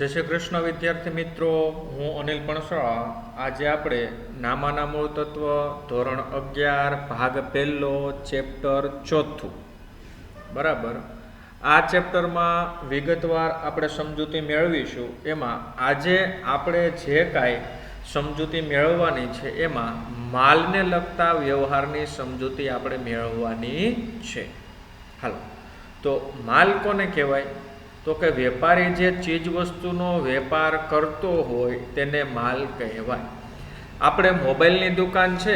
જય શ્રી કૃષ્ણ વિદ્યાર્થી મિત્રો, હું અનિલ પણસરા. આજે આપણે નામાના મૂળ તત્વ ધોરણ 11 ભાગ પહેલો ચેપ્ટર 4 બરાબર. આ ચેપ્ટરમાં વિગતવાર આપણે સમજૂતી મેળવીશું. એમાં આજે આપણે જે કાંઈ સમજૂતી મેળવવાની છે એમાં માલને લગતા વ્યવહારની સમજૂતી આપણે મેળવવાની છે. હાલો, તો માલ કોને કહેવાય? તો કે વેપારી જે ચીજ વસ્તુનો વેપાર કરતો હોય તેને માલ કહેવાય. આપણે મોબાઈલની દુકાન છે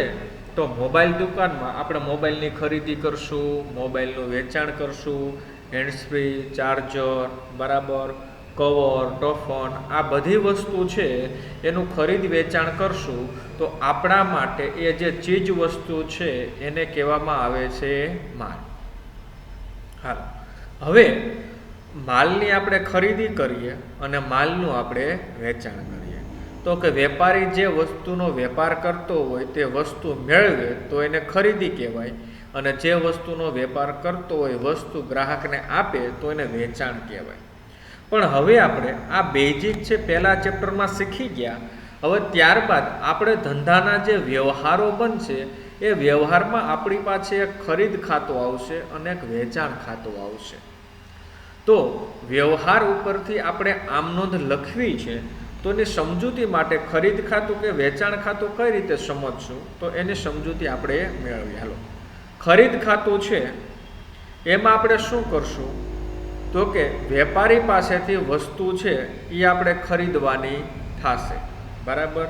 તો મોબાઈલ દુકાનમાં આપણે મોબાઈલની ખરીદી કરશું, મોબાઈલનું વેચાણ કરશું, હેન્ડ્સફ્રી, ચાર્જર, બરાબર, કવર, ટોફન, આ બધી વસ્તુ છે એનું ખરીદ વેચાણ કરશું. તો આપણા માટે એ જે ચીજ વસ્તુ છે એને કહેવામાં આવે છે માલ. હા, હવે માલની આપણે ખરીદી કરીએ અને માલનું આપણે વેચાણ કરીએ. તો કે વેપારી જે વસ્તુનો વેપાર કરતો હોય તે વસ્તુ મેળવે તો એને ખરીદી કહેવાય, અને જે વસ્તુનો વેપાર કરતો હોય વસ્તુ ગ્રાહકને આપે તો એને વેચાણ કહેવાય. પણ હવે આપણે આ બેઝિક છે પહેલા ચેપ્ટરમાં શીખી ગયા. હવે ત્યારબાદ આપણે ધંધાના જે વ્યવહારો બનશે એ વ્યવહારમાં આપણી પાસે એક ખરીદ ખાતું આવશે અને એક વેચાણ ખાતું આવશે. તો વ્યવહાર ઉપરથી આપણે આમ નોંધ લખવી છે, તો એની સમજૂતી માટે ખરીદ ખાતું કે વેચાણ ખાતું કઈ રીતે સમજશું તો એની સમજૂતી આપણે મેળવીએ. હાલો, ખરીદ ખાતું છે એમાં આપણે શું કરશું? તો કે વેપારી પાસેથી વસ્તુ છે એ આપણે ખરીદવાની થશે. બરાબર,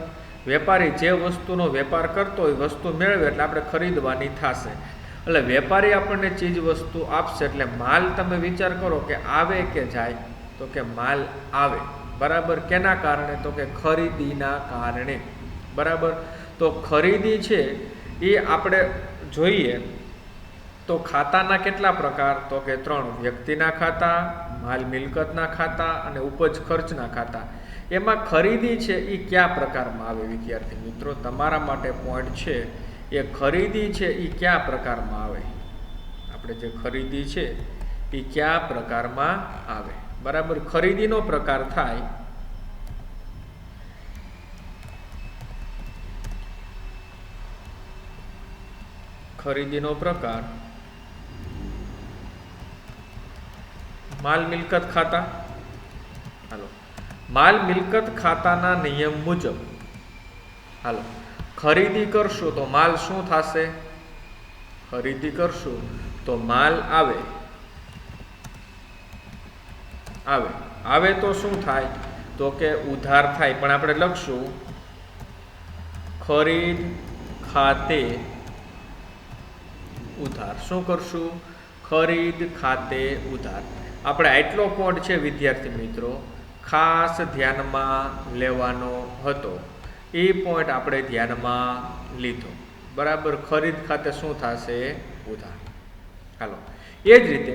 વેપારી જે વસ્તુનો વેપાર કરતો હોય વસ્તુ મેળવે એટલે આપણે ખરીદવાની થશે. એટલે વેપારી આપણને ચીજ વસ્તુ આપશે એટલે માલ તમે વિચાર કરો કે આવે કે જાય? તો કે માલ આવે. બરાબર, કેના કારણે? તો કે ખરીદીના કારણે. બરાબર, તો ખરીદી છે એ આપણે જોઈએ તો ખાતાના કેટલા પ્રકાર? તો કે 3. વ્યક્તિના ખાતા, માલ મિલકતના ખાતા અને ઉપજ ખર્ચના ખાતા. એમાં ખરીદી છે એ કયા પ્રકારમાં આવે? વિદ્યાર્થી મિત્રો, તમારા માટે પોઈન્ટ છે એ ખરીદી છે એ કયા પ્રકારમાં આવે? આપણે જે ખરીદી છે એ કયા પ્રકારમાં આવે? બરાબર, ખરીદીનો પ્રકાર થાય ખરીદીનો પ્રકાર માલ મિલકત ખાતા. હાલો, માલ મિલકત ખાતાના નિયમ મુજબ હાલો ખરીદી કરશું તો માલ શું થશે? ખરીદી કરશું તો માલ આવે. આવે આવે તો શું થાય? તો કે ઉધાર થાય. પણ આપણે લખશું ખરીદ ખાતે ઉધાર. શું કરશું? ખરીદ ખાતે ઉધાર. આપણે આટલો પોઈન્ટ છે વિદ્યાર્થી મિત્રો ખાસ ધ્યાનમાં લેવાનો હતો. એ પોઈન્ટ આપણે ધ્યાનમાં લીધો. બરાબર, ખરીદ ખાતે શું થશે? ઉધાર. હાલો, એ જ રીતે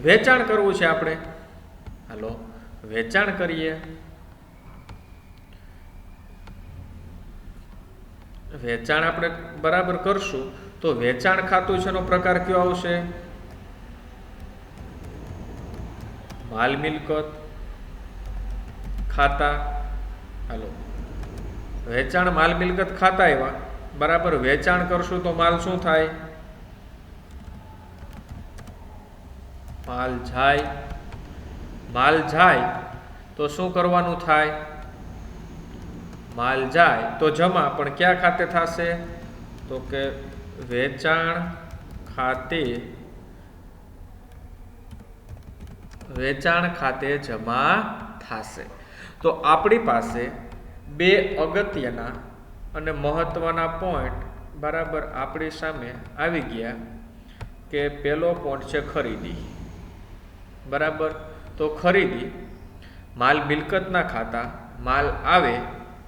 વેચાણ કરવું છે આપણે. હાલો, વેચાણ કરીએ. વેચાણ આપણે બરાબર કરશું તો વેચાણ ખાતું છે એનો પ્રકાર કયો આવશે? માલ મિલકત ખાતા. હાલો, વેચાણ માલ મિલકત ખાતા એવા. બરાબર, વેચાણ કરશું તો માલ શું થાય? માલ જાય. માલ જાય તો શું કરવાનું થાય? માલ જાય તો જમા. પણ ક્યાં ખાતે થશે? તો કે વેચાણ ખાતે. વેચાણ ખાતે જમા થશે. તો આપણી પાસે બે અગત્યના અને મહત્વના પોઈન્ટ બરાબર આપણી સામે આવી ગયા. કે પહેલો પોઈન્ટ છે ખરીદી. બરાબર, તો ખરીદી માલ મિલકતના ખાતા, માલ આવે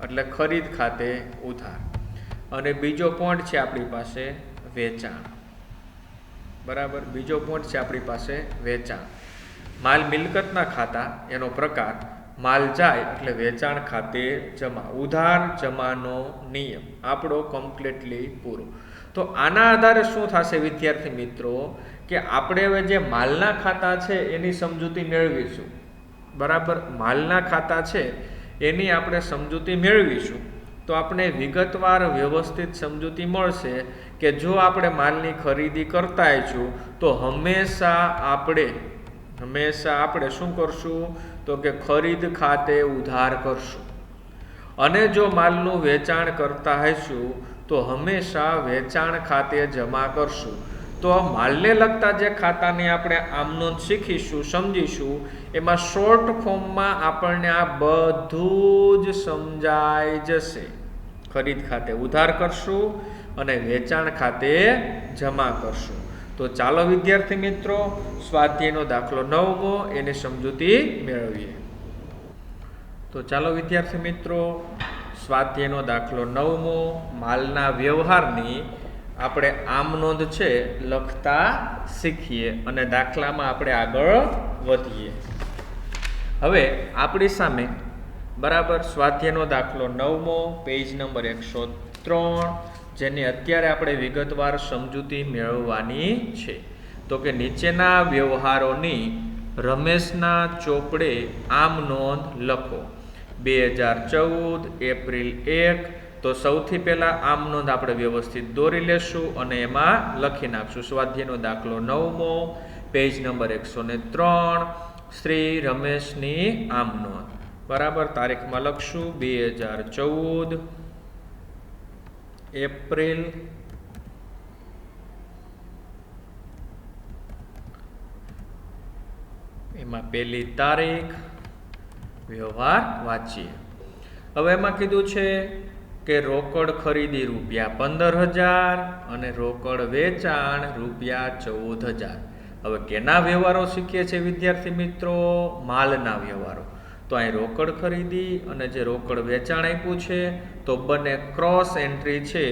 એટલે ખરીદ ખાતે ઉધાર. અને બીજો પોઈન્ટ છે આપણી પાસે વેચાણ. બરાબર, બીજો પોઈન્ટ છે આપણી પાસે વેચાણ. માલ મિલકતના ખાતા એનો પ્રકાર માલ જાય એટલે વેચાણ ખાતે જમા. ઉધાર જમાનો નિયમ આપણો કમ્પ્લીટલી પૂરો. તો આના આધારે શું થશે વિદ્યાર્થી મિત્રો કે આપણે હવે જે માલના ખાતા છે એની સમજૂતી મેળવીશું. બરાબર, માલના ખાતા છે એની આપણે સમજૂતી મેળવીશું તો આપણે વિગતવાર વ્યવસ્થિત સમજૂતી મળશે કે જો આપણે માલની ખરીદી કરતા છું તો હંમેશા આપણે શું કરશું તો કે ખરીદ ખાતે ઉધાર કરશું, અને જો માલનું વેચાણ કરતા હશું તો હંમેશા વેચાણ ખાતે જમા કરશું. તો માલને લગતા જે ખાતાની આપણે આમનોંધ શીખીશું, સમજીશું, એમાં શોર્ટ ફોર્મમાં આપણને આ બધું જ સમજાઈ જશે. ખરીદ ખાતે ઉધાર કરશું અને વેચાણ ખાતે જમા કરશું. તો ચાલો વિદ્યાર્થી મિત્રો, સ્વાધ્યાયનો દાખલો 9મો એની સમજૂતી મેળવીએ. તો ચાલો વિદ્યાર્થી મિત્રો, સ્વાધ્યાયનો દાખલો 9મો, માલના વ્યવહારની આપણે આમ નોંધ છે લખતા શીખીએ અને દાખલામાં આપણે આગળ વધીએ. હવે આપણી સામે બરાબર સ્વાધ્યાયનો દાખલો 9મો, પેજ નંબર 103, જેની અત્યારે આપણે વિગતવાર સમજૂતી મેળવવાની છે. તો કે નીચેના વ્યવહારોની રમેશના ચોપડે આમ નોંધ લખો. 2014 એપ્રિલ 1. તો સૌથી પહેલાં આમ નોંધ આપણે વ્યવસ્થિત દોરી લેશું અને એમાં લખી નાખશું. સ્વાધ્યાયનો દાખલો 9મો, પેજ નંબર 103, શ્રી રમેશની આમ નોંધ. બરાબર, તારીખમાં લખશું 2014 એપ્રિલ એમાં પહેલી તારીખ, વ્યવહાર વાંચીએ. હવે એમાં કીધું છે કે રોકડ ખરીદી ₹15,000 અને રોકડ વેચાણ ₹14,000. હવે કેના વ્યવહારો શીખીએ છીએ વિદ્યાર્થી મિત્રો? માલના વ્યવહારો. તો અહીં રોકડ ખરીદી અને જે રોકડ વેચાણ આપ્યું છે તો બંને ક્રોસ એન્ટ્રી છે,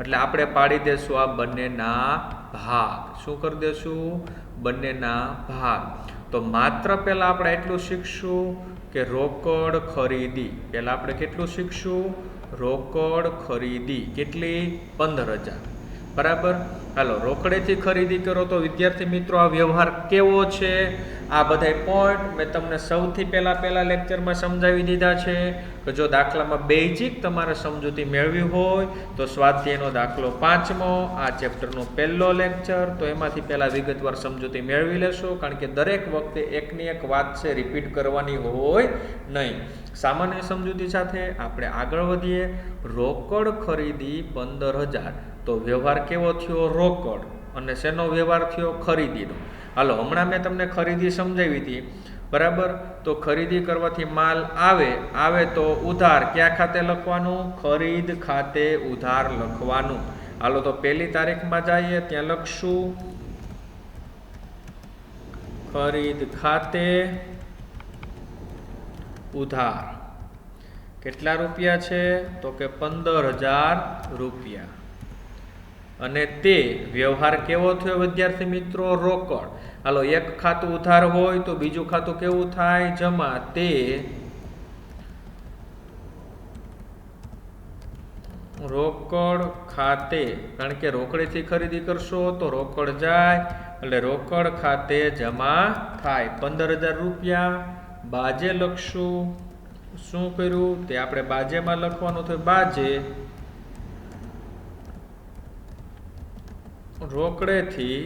એટલે આપણે પાડી દેશું આ બંનેના ભાગ. શું કરી દેશું? બંનેના ભાગ. તો માત્ર પહેલાં આપણે એટલું શીખશું કે રોકડ ખરીદી. પહેલાં આપણે કેટલું શીખશું? રોકડ ખરીદી. કેટલી? 15,000. બરાબર. હાલો, રોકડેથી ખરીદી કરો તો વિદ્યાર્થી મિત્રો આ વ્યવહાર કેવો છે? આ બધા પોઈન્ટ મેં તમને સૌથી પહેલા લેક્ચરમાં સમજાવી દીધા છે કે જો દાખલામાં બેઝિક તમારે સમજૂતી મેળવી હોય તો સ્વાધ્યાયનો દાખલો 5મો, આ ચેપ્ટરનો પહેલો લેક્ચર, તો એમાંથી પહેલાં વિગતવાર સમજૂતી મેળવી લેશો, કારણ કે દરેક વખતે એકની એક વાત છે રિપીટ કરવાની હોય નહીં. સામાન્ય સમજૂતી સાથે આપણે આગળ વધીએ. રોકડ ખરીદી 15,000. તો વ્યવહાર કેવો થયો? રોકડ. અને શેનો વ્યવહાર થયો? ખરીદીનો. હાલો, હમણાં મેં તમને ખરીદી સમજાવી હતી. બરાબર. તો ખરીદી કરવાથી માલ આવે તો ઉધાર ક્યાં ખાતે લખવાનું? ખરીદ ખાતે ઉધાર લખવાનું. હાલો, તો પહેલી તારીખમાં જઈએ, ત્યાં લખશું ખરીદ ખાતે ઉધાર. કેટલા રૂપિયા છે? તો કે ₹15,000. અને તે વ્યવહાર કેવો થયો વિદ્યાર્થી મિત્રો? રોકડ. હાલો, એક ખાતું ઉધાર હોય તો બીજું ખાતું કેવું થાય? જમા. તે રોકડ ખાતે, કારણ કે રોકડેથી ખરીદી કરશો તો રોકડ જાય, એટલે રોકડ ખાતે જમા થાય. ₹15,000 બાજે લખશું. શું કર્યું? તે આપણે બાજેમાં લખવાનું થયું. બાજે રોકડેથી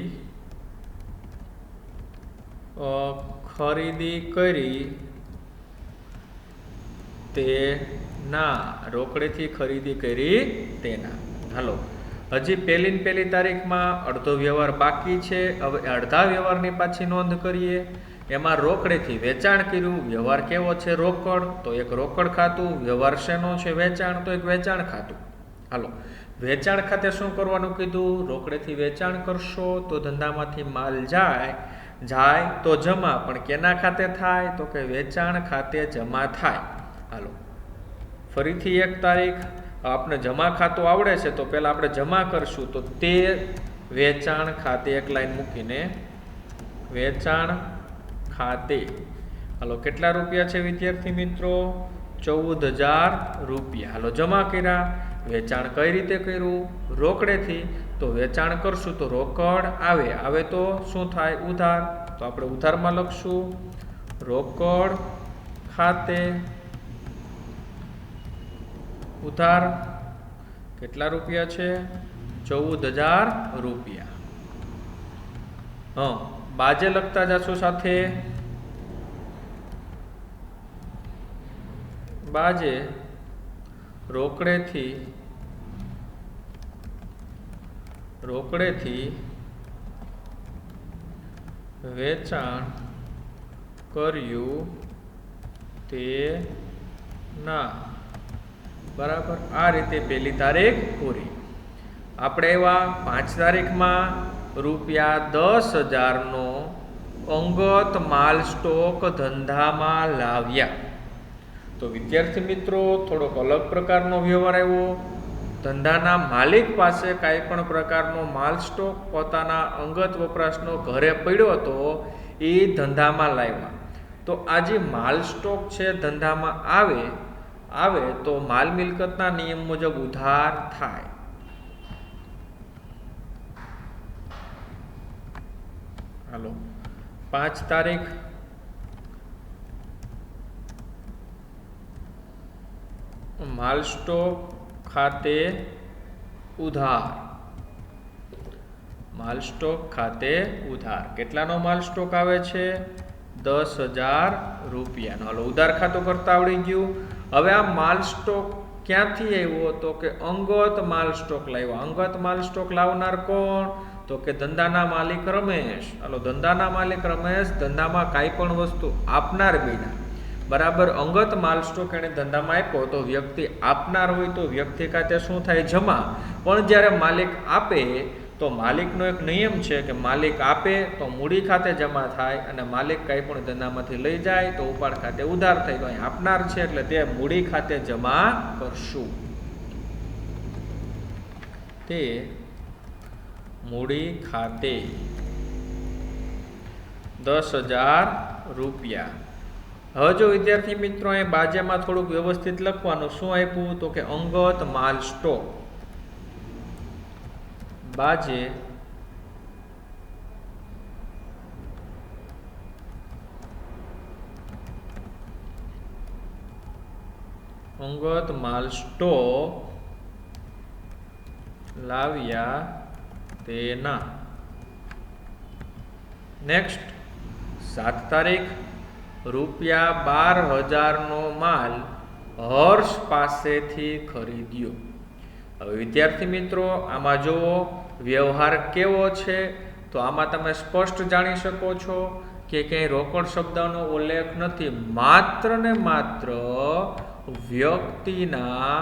ખરીદી કરી તેના. રોકડેથી ખરીદી કરી તેના. હાલો, હજી પહેલી તારીખમાં અડધો વ્યવહાર બાકી છે. હવે અડધા વ્યવહારની પાછી નોંધ કરીએ. એમાં રોકડેથી વેચાણ કર્યું. વ્યવહાર કેવો છે? રોકડ. તો એક રોકડ ખાતું. વ્યવહાર શેનો છે? વેચાણ. તો એક વેચાણ ખાતું. હાલો, વેચાણ ખાતે શું કરવાનું કીધું? રોકડેથી વેચાણ કરશો તો ધંધામાંથી માલ જાય તો જમા. પણ કેના ખાતે થાય? તો કે વેચાણ ખાતે જમા થાય. હાલો, ફરીથી એક તારીખ. આપણે જમા ખાતું આવડે છે તો પહેલાં આપણે જમા કરશું. તો તે વેચાણ ખાતે એક લાઈન મૂકીને વેચાણ ખાતે. હાલો, કેટલા રૂપિયા છે વિદ્યાર્થી મિત્રો? ₹14,000. હાલો, જમા કર્યા. વેચાણ કઈ રીતે કર્યું? રોકડેથી. તો વેચાણ કરશું તો રોકડ આવે તો શું થાય? ઉધાર. તો આપણે ઉધારમાં લખશું રોકડ ખાતે ઉધાર કેટલા રૂપિયા છે? 14,000 રૂપિયા. બાજે લખતા જશો સાથે. બાજે રોકડેથી વેચાણ કર્યું તે ના. બરાબર. આ રીતે પહેલી તારીખ પૂરી. આપણે એવા 5 તારીખમાં ₹10,000નો અંગત માલ સ્ટોક ધંધામાં લાવ્યા. તો વિદ્યાર્થી મિત્રો થોડોક અલગ પ્રકારનો વ્યવહાર આવ્યો. ધંધાના માલિક પાસે કાંઈ પણ પ્રકારનો માલ સ્ટોક પોતાના અંગત વપરાશનો ઘરે પડ્યો હતો, એ ધંધામાં લાવ્યા. તો આ જે માલ સ્ટોક છે ધંધામાં આવે તો માલ મિલકતના નિયમ મુજબ ઉધાર થાય. હાલો, 5 તારીખ માલ સ્ટોક ખાતે ઉધાર. માલ સ્ટોક ખાતે ઉધાર. કેટલાનો માલ સ્ટોક આવે છે? 10,000 રૂપિયાનો. હાલો, ઉધાર ખાતું કરતા આવડી ગયું. હવે આ માલ સ્ટોક ક્યાંથી આવ્યો? તો કે અંગત માલ સ્ટોક લાવ્યો. અંગત માલ સ્ટોક લાવનાર કોણ? તો કે ધંધાના માલિક રમેશ. હાલો, ધંધાના માલિક રમેશ ધંધામાં કાંઈ પણ વસ્તુ આપનાર બીના. બરાબર. અંગત માલ સ્ટોક એને ધંધામાં આપ્યો તો વ્યક્તિ આપનાર હોય તો વ્યક્તિ ખાતે શું થાય? જમા. પણ જ્યારે માલિક આપે તો માલિકનો એક નિયમ છે કે માલિક આપે તો મૂડી ખાતે જમા થાય, અને માલિક કાંઈ પણ ધંધામાંથી લઈ જાય તો ઉપાડ ખાતે ઉધાર થાય. તો અહીં આપનાર છે એટલે તે મૂડી ખાતે જમા કરશું. તે મૂડી ખાતે 10,000 રૂપિયા. હવે જો વિદ્યાર્થી મિત્રો અહીં બાજેમાં થોડુંક વ્યવસ્થિત લખવાનું. શું આપ્યું? તો કે અંગત માલ સ્ટોક. બાજે અંગત માલ સ્ટોક લાવ્યા તેના. નેક્સ્ટ 7 તારીખ ₹12,000નો માલ હર્ષ પાસેથી ખરીદ્યો. હવે વિદ્યાર્થી મિત્રો આમાં જુઓ વ્યવહાર કેવો છે. તો આમાં તમે સ્પષ્ટ જાણી શકો છો કે ક્યાંય રોકડ શબ્દનો ઉલ્લેખ નથી. માત્ર ને માત્ર વ્યક્તિના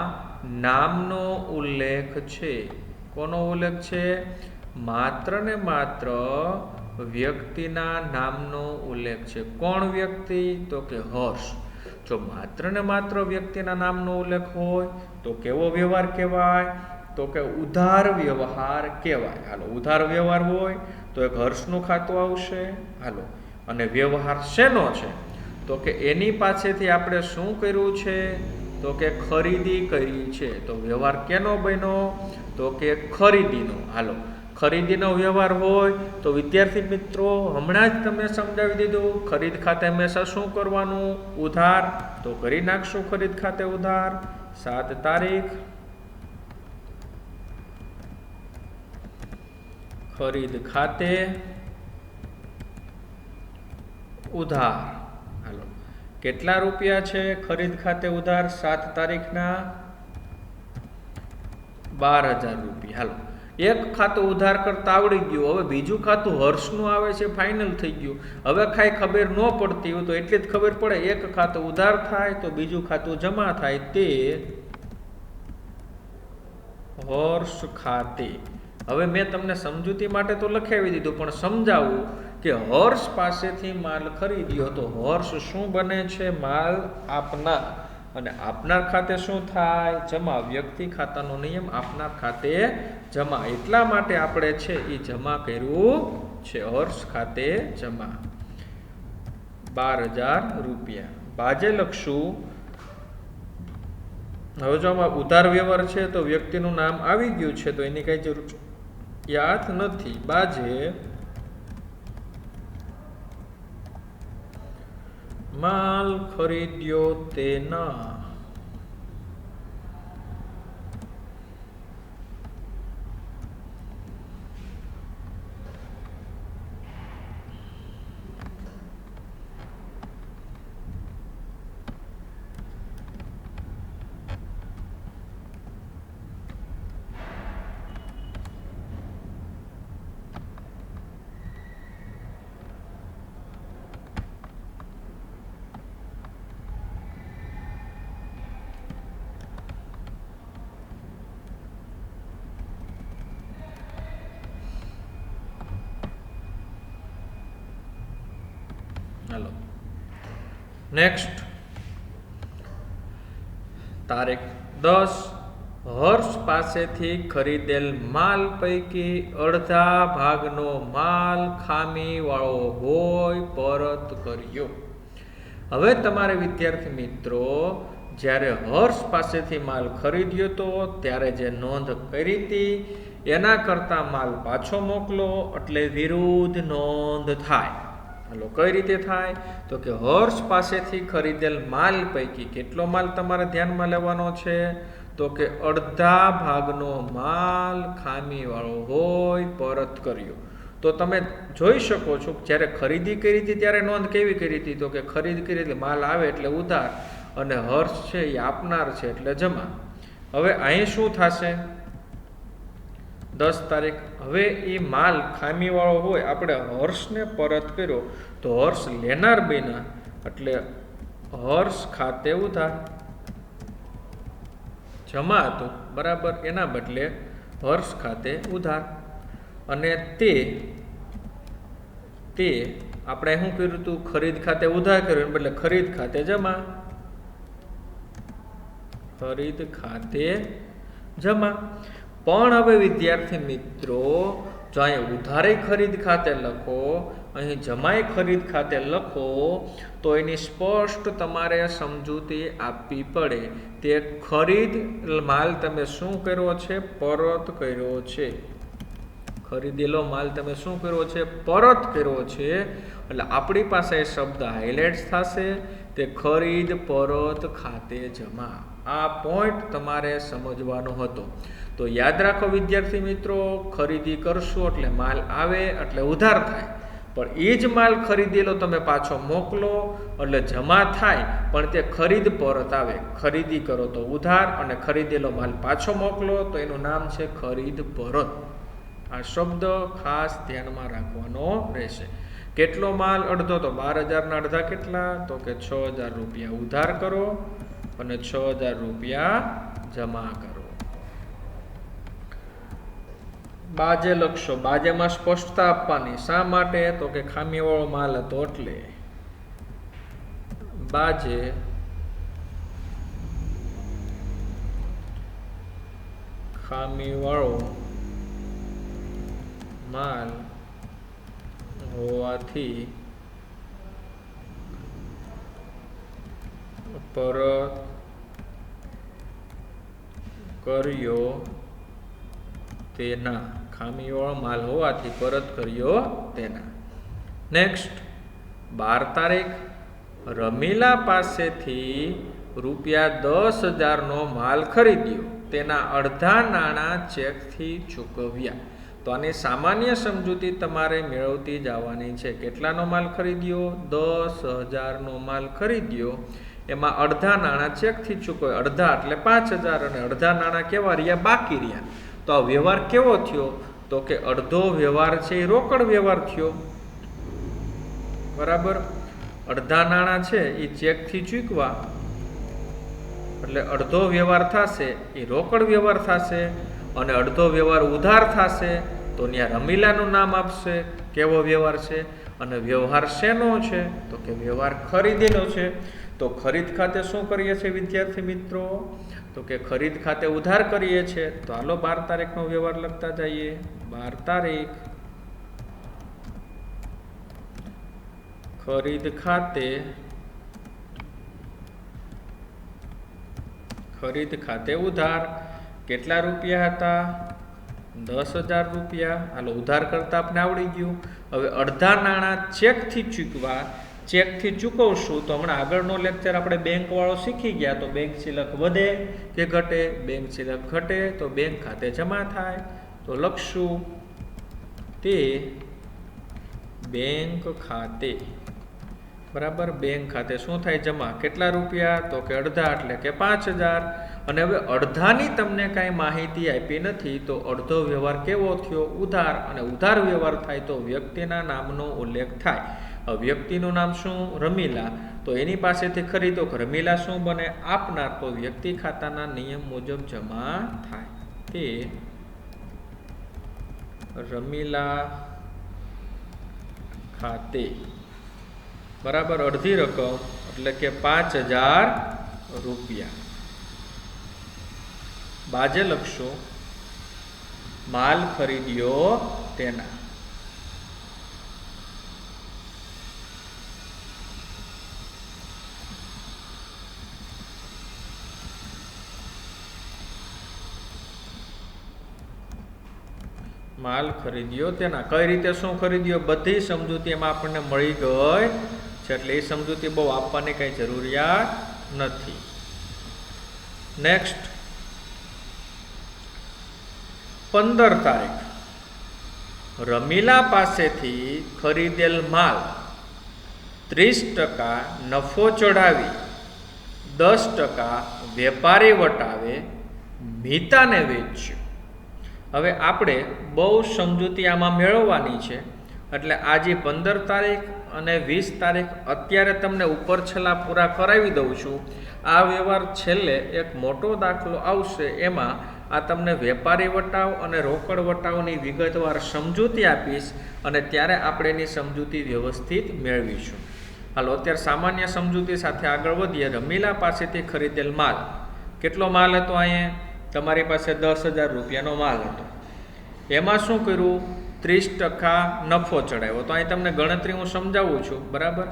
નામનો ઉલ્લેખ છે. કોનો ઉલ્લેખ છે? માત્ર ને માત્ર વ્યક્તિના નામનો ઉલ્લેખ છે. કોણ વ્યક્તિ? તો કે હર્ષ. જો માત્ર ને માત્ર વ્યક્તિના નામનો ઉલ્લેખ હોય તો કેવો વ્યવહાર કહેવાય? તો કે ઉધાર વ્યવહાર કહેવાય. હાલો, ઉધાર વ્યવહાર હોય તો એક હર્ષનું ખાતું આવશે. હાલો, અને વ્યવહાર શેનો છે? તો કે એની પાસેથી આપણે શું કર્યું છે? તો કે ખરીદી કરી છે. તો વ્યવહાર કેનો બન્યો? તો કે ખરીદીનો. હાલો, ખરીદીનો વ્યવહાર હોય તો વિદ્યાર્થી મિત્રો હમણાં જ તમને સમજાવી દીધું. ખરીદ ખાતે હંમેશા શું કરવાનું? ઉધાર. તો કરી નાખશું ખરીદ ખાતે ઉધાર. 7 તારીખ ખરીદ ખાતે ઉધાર. હાલો, કેટલા રૂપિયા છે ખરીદ ખાતે ઉધાર 7 તારીખના? 12,000 રૂપિયા. હાલો, એક ખાતું ઉધાર કરતા આવડી ગયું. હવે બીજું ખાતું હર્ષનું આવે છે, ફાઇનલ થઈ ગયું. હવે કાંઈ ખબર ન પડતી હોય તો એટલી જ ખબર પડે, એક ખાતું ઉધાર થાય તો બીજું ખાતું જમા થાય. તે હર્ષ ખાતે. હવે મેં તમને સમજૂતી માટે તો લખાવી દીધું, પણ સમજાવું કે હર્ષ પાસેથી માલ ખરીદ્યો તો હર્ષ શું બને છે? માલ આપનાર. અને આપનાર ખાતે શું થાય? જમા. વ્યક્તિ ખાતાનો નિયમ આપનાર ખાતે જમા. એટલા માટે આપણે છે એ જમા કર્યું છે. હર્ષ ખાતે જમા 12,000 રૂપિયા. બાજે લખશું. હવે જો આમાં ઉધાર વ્યવહાર છે તો વ્યક્તિનું નામ આવી ગયું છે તો એની કઈ જરૂર યાદ નથી. બાજે માલ ખરીદ્યો તેના हेलो नेक्स्ट तारीख 10 हर्ष पासेथी खरीदेल माल पैकी अर्धा भागनो माल खामी वाळो होय परत कर्यो। हवे तमारे विद्यार्थी मित्रों ज्यारे हर्ष पासेथी माल खरीद्यो तो त्यारे जे नोंध करी थी एना करता माल पाछो मोकलो एटले विरुद्ध नोंध थाय। हलो कई रीते थाय तो कि हर्ष पासेथी खरीदेल माल पैकी केटलो माल तमारे ध्यानमां लेवानो छे तो कि अर्धा भागनो माल खामी वाळो होय परत कर्यो। तो तमे जोई शको छो ज्यारे खरीदी करी थी त्यारे नोंध केवी करी थी तो कि खरीद करी એટલે माल आवे एटले उधार અને હર્ષ છે એ આપનાર છે એટલે જમા। હવે અહીં શું થશે 10 તારીખ હવે એ માલ ખામીવાળો હોય આપણે હર્ષને પરત કર્યો તો હર્ષ લેનાર બન્યા એટલે હર્ષ ખાતે ઉધાર જમા હતું બરાબર એના બદલે હર્ષ ખાતે ઉધાર અને તે આપણે શું કર્યું હતું ખરીદ ખાતે ઉધાર કર્યું બદલે ખરીદ ખાતે જમા खरीद खाते जमा। पण हवे विद्यार्थी मित्रों जो अहीं उधारे खरीद खाते लखो अहीं जमाए खरीद खाते लखो तो एनी स्पष्ट तमारे समजूती आपवी पड़े। ते खरीद माल तमे शुं कर्यो छे परत कर्यो छे खरीदेलो माल तमे शुं कर्यो छे परत कर्यो छे એટલે આપણી પાસે શબ્દ હાઇલાઇટ્સ થશે તે ખરીદ પરત ખાતે જમા। આ પોઈન્ટ તમારે સમજવાનો હતો। તો યાદ રાખો વિદ્યાર્થી મિત્રો ખરીદી કરશો એટલે માલ આવે એટલે ઉધાર થાય પણ એ જ માલ ખરીદેલો તમે પાછો મોકલો એટલે જમા થાય પણ તે ખરીદ પરત આવે। ખરીદી કરો તો ઉધાર અને ખરીદેલો માલ પાછો મોકલો તો એનું નામ છે ખરીદ પરત। આ શબ્દ ખાસ ધ્યાનમાં રાખવાનો રહેશે। કેટલો માલ અડધો તો 12,000 ના અડધા કેટલા તો કે 6,000 રૂપિયા ઉધાર કરો અને 6,000 રૂપિયા જમા કરો। બાજે લખશો બાજેમાં સ્પષ્ટતા આપવાની શા માટે તો કે ખામીવાળો માલ હતો એટલે બાજે ખામીવાળો માલ હોવાથી પરત કર્યો તેના ખામીવાળો માલ હોવાથી પરત કર્યો તેના। નેક્સ્ટ 12 તારીખ રમીલા પાસેથી રૂપિયા 10,000 નો માલ ખરીદ્યો તેના અડધા નાણાં ચેકથી ચૂકવ્યા। तो आने सामान्य समजूती तमारे मेळवती जवानी छे। केटलानो माल खरीद्यो 10,000 नो माल खरीद्यो एमां अर्धा नाणां चेक थी चूकव्या अर्धा एटले 5,000 अने अर्धा नाणां केवा रह्या बाकी रह्या। तो आ व्यवहार केवो थयो तो के अर्धो व्यवहार छे ए रोकड़ व्यवहार थयो बराबर। अर्धा नाणां छे ए चेक थी चूकवा एटले अर्धो व्यवहार थशे ए रोकड़ व्यवहार थशे અને અડધો વ્યવહાર ઉધાર થશે તો ત્યાં રમીલાનું નામ આપશે કેવો વ્યવહાર છે અને વ્યવહાર શેનો છે તો કે વ્યવહાર ખરીદીનો છે। તો ખરીદ ખાતે શું કરીએ છીએ વિદ્યાર્થી મિત્રો તો કે ખરીદ ખાતે ઉધાર કરીએ છીએ। તો હાલો 12 તારીખનો વ્યવહાર લખતા જઈએ। 12 તારીખ ખરીદ ખાતે ઉધાર કેટલા રૂપિયા હતા 10,000 રૂપિયા। હાલો ઉધાર કરતા આપણે આવડી ગયું। હવે અડધા નાણાં ચેકથી ચૂકવા ચેકથી ચૂકવશું તો હમણાં આગળનો લેક્ચર આપણે બેંકવાળો શીખી ગયા, તો બેંક શિલક વધે કે ઘટે? બેંક શિલક ઘટે તો બેંક ખાતે જમા થાય, તો લખશું તે બેંક ખાતે, બરાબર, બેંક ખાતે શું થાય? જમા. કેટલા રૂપિયા? તો કે અડધા, એટલે કે 5000. અને હવે અડધાની તમને કાંઈ માહિતી આપી નથી, તો અડધો વ્યવહાર કેવો થયો? ઉધાર. અને ઉધાર વ્યવહાર થાય તો વ્યક્તિના નામનો ઉલ્લેખ થાય. વ્યક્તિનું નામ શું? રમીલા. તો એની પાસેથી ખરીદો, રમીલા શું બને? આપનાર. તો વ્યક્તિ ખાતાના નિયમ મુજબ જમા થાય. તે રમીલા ખાતે, બરાબર, અડધી રકમ એટલે કે 5000 રૂપિયા. બાજે લખશો માલ ખરીદ્યો તેના. માલ ખરીદ્યો તેના. કઈ રીતે શું ખરીદ્યો? બધી સમજૂતી એમાં આપણને મળી ગઈ છે, એટલે એ સમજૂતી બહુ આપવાની કઈ જરૂરિયાત નથી. નેક્સ્ટ, 15 તારીખ રમીલા પાસેથી ખરીદેલ માલ 30% નફો ચડાવી 10% વેપારી વટાવે મિતાને વેચ્યું. હવે આપણે બહુ સમજૂતી આમાં મેળવવાની છે, એટલે આજે 15 તારીખ અને 20 તારીખ અત્યારે તમને ઉપર છેલ્લા પૂરા કરાવી દઉં છું. આ વ્યવહાર છેલ્લે એક મોટો દાખલો આવશે, એમાં આ તમને વેપારી વટાવ અને રોકડ વટાવની વિગતવાર સમજૂતી આપીશ, અને ત્યારે આપણે એની સમજૂતી વ્યવસ્થિત મેળવીશું. હાલો, અત્યારે સામાન્ય સમજૂતી સાથે આગળ વધીએ. રમીલા પાસેથી ખરીદેલ માલ. કેટલો માલ હતો? અહીંયા તમારી પાસે 10,000 રૂપિયાનો માલ હતો. એમાં શું કર્યું? 30% નફો ચડાવ્યો. તો અહીં તમને ગણતરી હું સમજાવું છું, બરાબર.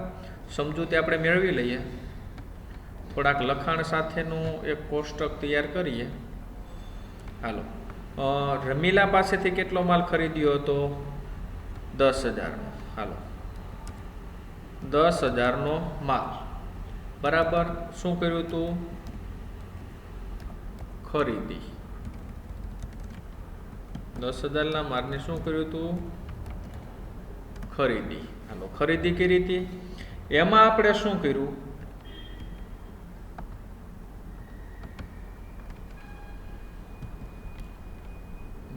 સમજૂતી આપણે મેળવી લઈએ. થોડાક લખાણ સાથેનું એક કોષ્ટક તૈયાર કરીએ. હાલો, રમીલા પાસેથી કેટલો માલ ખરીદ્યો હતો? 10,000નો. હાલો, 10,000નો માલ, બરાબર. શું કર્યું હતું? ખરીદી. 10,000ના માલની શું કર્યું હતું? ખરીદી. હાલો, ખરીદી કરી હતી. એમાં આપણે શું કર્યું?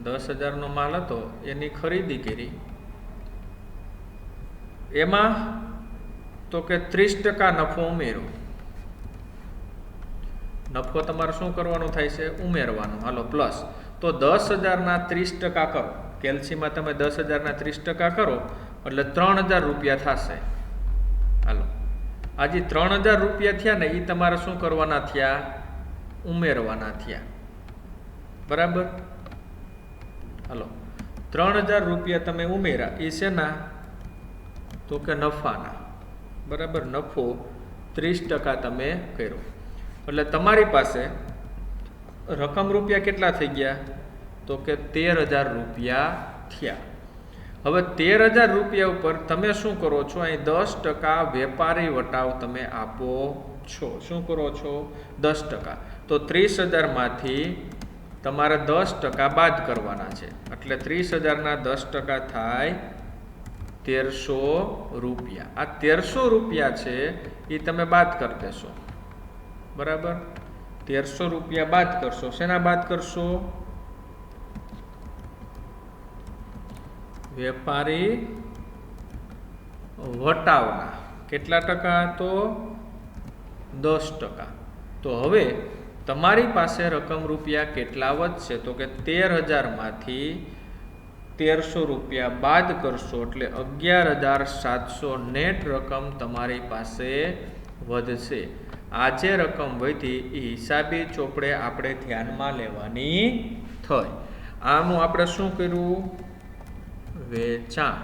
10,000નો માલ હતો, એની ખરીદી કરી. એમાં તો કે 30% નફો ઉમેરો. નફો તમારે શું કરવાનું થાય છે? ઉમેરવાનું. હાલો, પ્લસ. તો 10,000ના 30% કરો. કેલ્સીમાં તમે 10,000ના 30% કરો એટલે 3,000 રૂપિયા થશે. હાલો, આજે 3,000 રૂપિયા થયા ને, એ તમારે શું કરવાના થયા? ઉમેરવાના થયા, બરાબર. હાલો, 3,000 રૂપિયા તમે ઉમેર્યા. એ શેના? તો કે નફાના, બરાબર. નફો 30% તમે કર્યો, એટલે તમારી પાસે રકમ રૂપિયા કેટલા થઈ ગયા? તો કે 13,000 રૂપિયા થયા. હવે 13,000 રૂપિયા ઉપર તમે શું કરો છો? અહીં 10% વેપારી વટાવ તમે આપો છો. શું કરો છો? 10%. તો 30,000માંથી તમારે 10% બાદ કરવાના છે, એટલે 30,000ના 10% થાય 1,300 રૂપિયા. આ 1,300 રૂપિયા છે એ તમે બાદ કરી દેશો, બરાબર. 1,300 રૂપિયા બાદ કરશો. શેના બાદ કરશો? વેપારી વટાવના. કેટલા ટકા? તો 10%. તો હવે તમારી પાસે રકમ રૂપિયા કેટલા વધશે? તો કે 13,000માંથી 1,300 રૂપિયા બાદ કરશો એટલે 11,700 નેટ રકમ તમારી પાસે વધશે. આ જે રકમ વધી એ હિસાબી ચોપડે આપણે ધ્યાનમાં લેવાની થઈ. આનું આપણે શું કર્યું? વેચાણ,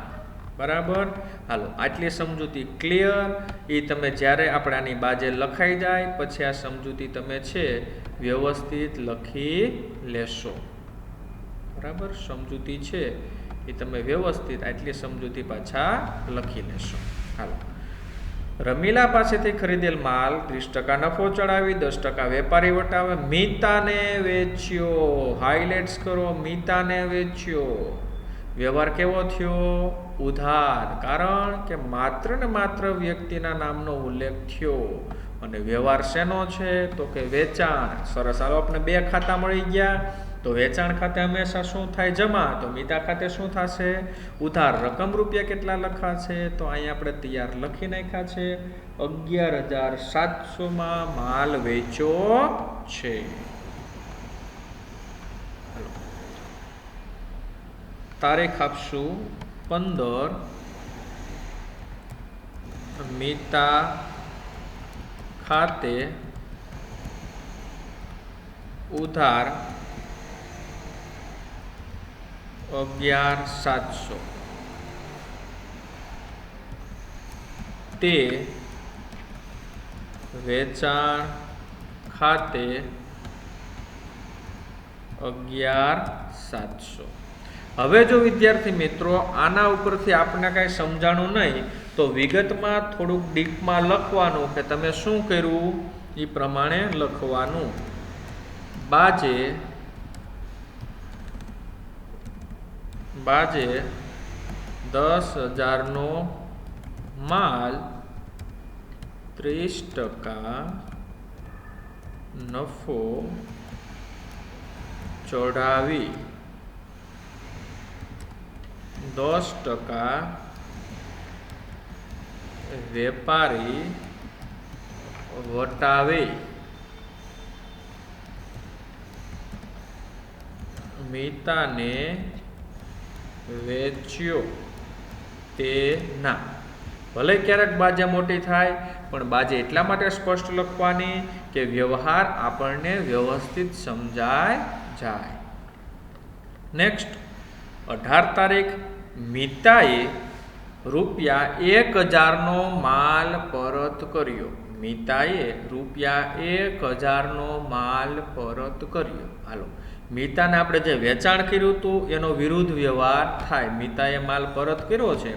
બરાબર. હાલો, આટલી સમજૂતી ક્લિયર. એ તમે જ્યારે આપણે આની બાજે લખાઈ જાય પછી આ સમજૂતી તમે છે વ્યવસ્થિત લખી લેશો, બરાબર. સમજૂતી છે એ તમે વ્યવસ્થિત આટલી સમજૂતી પાછા લખી લેશો. હાલો, રમીલા પાસેથી ખરીદેલ માલ 30% નફો ચડાવી 10% વેપારી વટાવે મીતાને વેચ્યો. હાઇલાઇટ્સ કરો, મીતાને વેચ્યો. વ્યવહાર કેવો થયો? ઉધાર. કારણ કે માત્ર ને માત્ર વ્યક્તિના નામનો ઉલ્લેખ થયો. અને વ્યવહાર શેનો છે? તો કે વેચાણ. સરસ. હાલો, આપણે બે ખાતા મળી ગયા. તો વેચાણ ખાતે હંમેશા શું થાય? જમા. તો મીતા ખાતે શું થશે? ઉધાર. રકમ રૂપિયા કેટલા લખા છે? તો અહીં આપણે તૈયાર લખી નાખ્યા છે. 11,700 માલ વેચ્યો છે. તારીખ આપશું 15. મીતા ખાતે ઉધાર 11,700. તે વેચાણ ખાતે 11,700. હવે જો વિદ્યાર્થી મિત્રો આના ઉપરથી આપણે કાંઈ સમજાણું નહીં તો વિગતમાં થોડુંક ડીપમાં લખવાનું કે તમે શું કર્યું એ પ્રમાણે લખવાનું. બાજે 10,000નો માલ 30% નફો ચડાવી 10% વેપારી વટાવે મીતાને વેચ્યો. તેના. ભલે ક્યારેક બાજે મોટી થાય પણ બાજે એટલા માટે સ્પષ્ટ લખવાની કે વ્યવહાર આપણને વ્યવસ્થિત સમજાય જાય. નેક્સ્ટ 18 તારીખ મીતાએ ₹1,000નો માલ પરત કર્યો. મીતાએ ₹1,000નો માલ પરત કર્યો. હાલો, મીતાને આપણે જે વેચાણ કર્યું હતું એનો વિરુદ્ધ વ્યવહાર થાય. મીતાએ માલ પરત કર્યો છે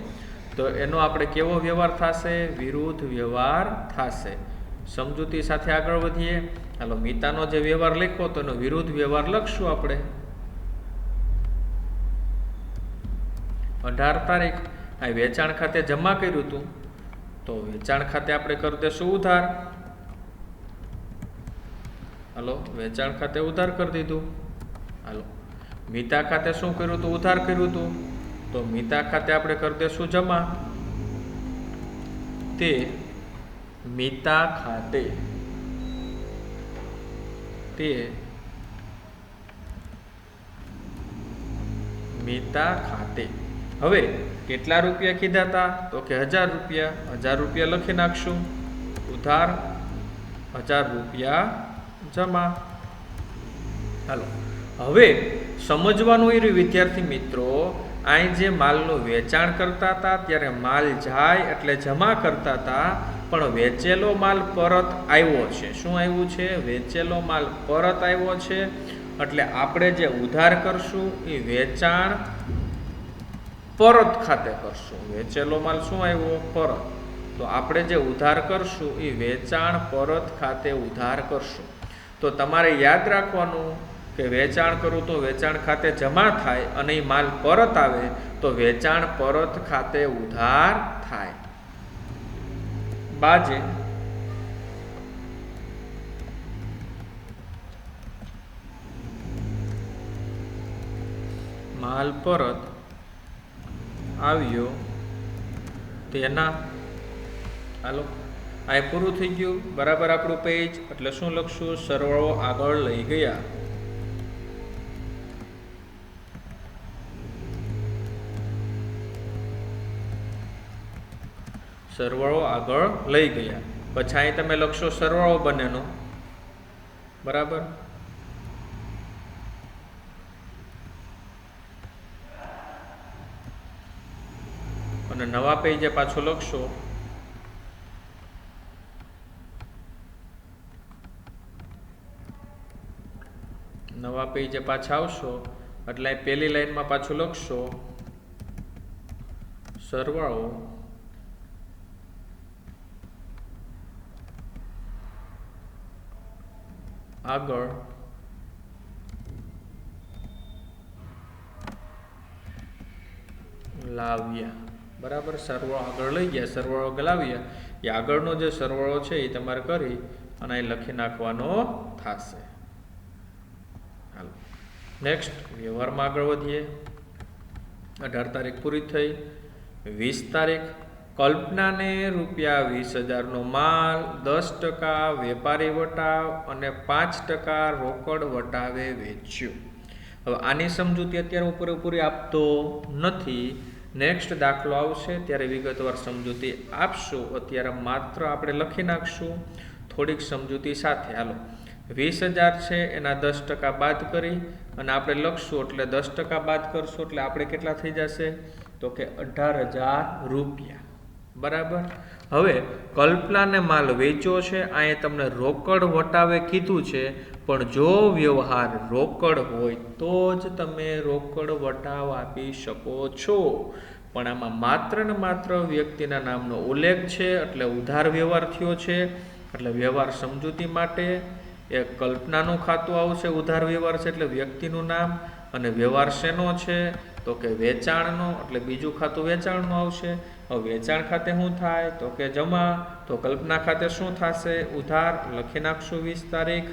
તો એનો આપણે કેવો વ્યવહાર થશે? વિરુદ્ધ વ્યવહાર થશે. સમજૂતી સાથે આગળ વધીએ. હાલો, મીતાનો જે વ્યવહાર લખ્યો તો એનો વિરુદ્ધ વ્યવહાર લખશું આપણે. 18 તારીખ આ વેચાણ ખાતે જમા કર્યું હતું તો વેચાણ ખાતે આપણે કરી દઈશું ઉધાર. હાલો, વેચાણ ખાતે ઉધાર કરી દીધું. હાલો, મીતા ખાતે શું કર્યું હતું? ઉધાર કર્યું હતું તો મીતા ખાતે આપણે કરી દઈશું જમા. તે મીતા ખાતે હવે કેટલા રૂપિયા કીધા હતા? તો કે 1,000 રૂપિયા. 1,000 રૂપિયા લખી નાખશું. ઉધાર 1,000 રૂપિયા જમા. હાલો, હવે સમજવાનું એ રહ્યું વિદ્યાર્થી મિત્રો, અહીં જે માલનું વેચાણ કરતા હતા ત્યારે માલ જાય એટલે જમા કરતા હતા, પણ વેચેલો માલ પરત આવ્યો છે. શું આવ્યું છે? વેચેલો માલ પરત આવ્યો છે. એટલે આપણે જે ઉધાર કરશું એ વેચાણ પરત ખાતે કરશું. વેચેલો માલ શું આવ્યો? પરત. તો આપણે જે ઉધાર કરશું એ વેચાણ પરત ખાતે ઉધાર કરશું. તો તમારે યાદ રાખવાનું કે વેચાણ કરું તો વેચાણ ખાતે જમા થાય અને એ માલ પરત આવે તો વેચાણ પરત ખાતે ઉધાર થાય. બાજે માલ પરત આવ્યો તેના. હાલો, આ પૂરું થઈ ગયું બરાબર આપણું પેજ. એટલે શું લખશું? સરવાળો આગળ લઈ ગયા. સરવાળો આગળ લઈ ગયા. પછી અહીં તમે લખશો સરવાળો બંનેનો. બરાબર. અને નવા પેજે પાછો લખશો. નવા પેજે પાછા આવશો એટલે પહેલી લાઈનમાં પાછું લખશો સરવાળો આગળ લાવ્યા, બરાબર. સરવાળો આગળ લઈ ગયા, સરવાળો આગળ લાવ્યા. એ આગળનો જે સરવાળો છે એ તમારે કરી અને અહીં લખી નાખવાનો થશે. હાલો નેક્સ્ટ વ્યવહારમાં આગળ વધીએ. 18 તારીખ પૂરી થઈ. 20 તારીખ કલ્પનાને ₹20,000નો માલ 10% વેપારી વટાવ અને 5% રોકડ વટાવે વેચ્યો. હવે આની સમજૂતી અત્યારે પૂરી આપતો નથી. નેક્સ્ટ દાખલો આવશે ત્યારે વિગતવાર સમજૂતી આપશું. અત્યારે માત્ર આપણે લખી નાખશું થોડીક સમજૂતી સાથે. હાલો 20,000 છે એના 10% બાદ કરી અને આપણે લખશું એટલે 10% બાદ કરશું એટલે આપણે કેટલા થઈ જશે તો કે ₹18,000, બરાબર. હવે કલ્પનાને માલ વેચ્યો છે, અહીંયા તમને રોકડ વટાવે કીધું છે, પણ જો વ્યવહાર રોકડ હોય તો જ તમે રોકડ વટાવ આપી શકો છો. પણ આમાં માત્ર ને માત્ર વ્યક્તિના નામનો ઉલ્લેખ છે એટલે ઉધાર વ્યવહાર થયો છે. એટલે વ્યવહાર સમજૂતી માટે એ કલ્પનાનું ખાતું આવશે, ઉધાર વ્યવહાર છે એટલે વ્યક્તિનું નામ. અને વ્યવહાર શેનો છે તો કે વેચાણનો, એટલે બીજું ખાતું વેચાણનું આવશે. હવે વેચાણ ખાતે શું થાય તો કે જમા. તો કલ્પના ખાતે શું થશે ઉધાર. લખી નાખશું 20 તારીખ.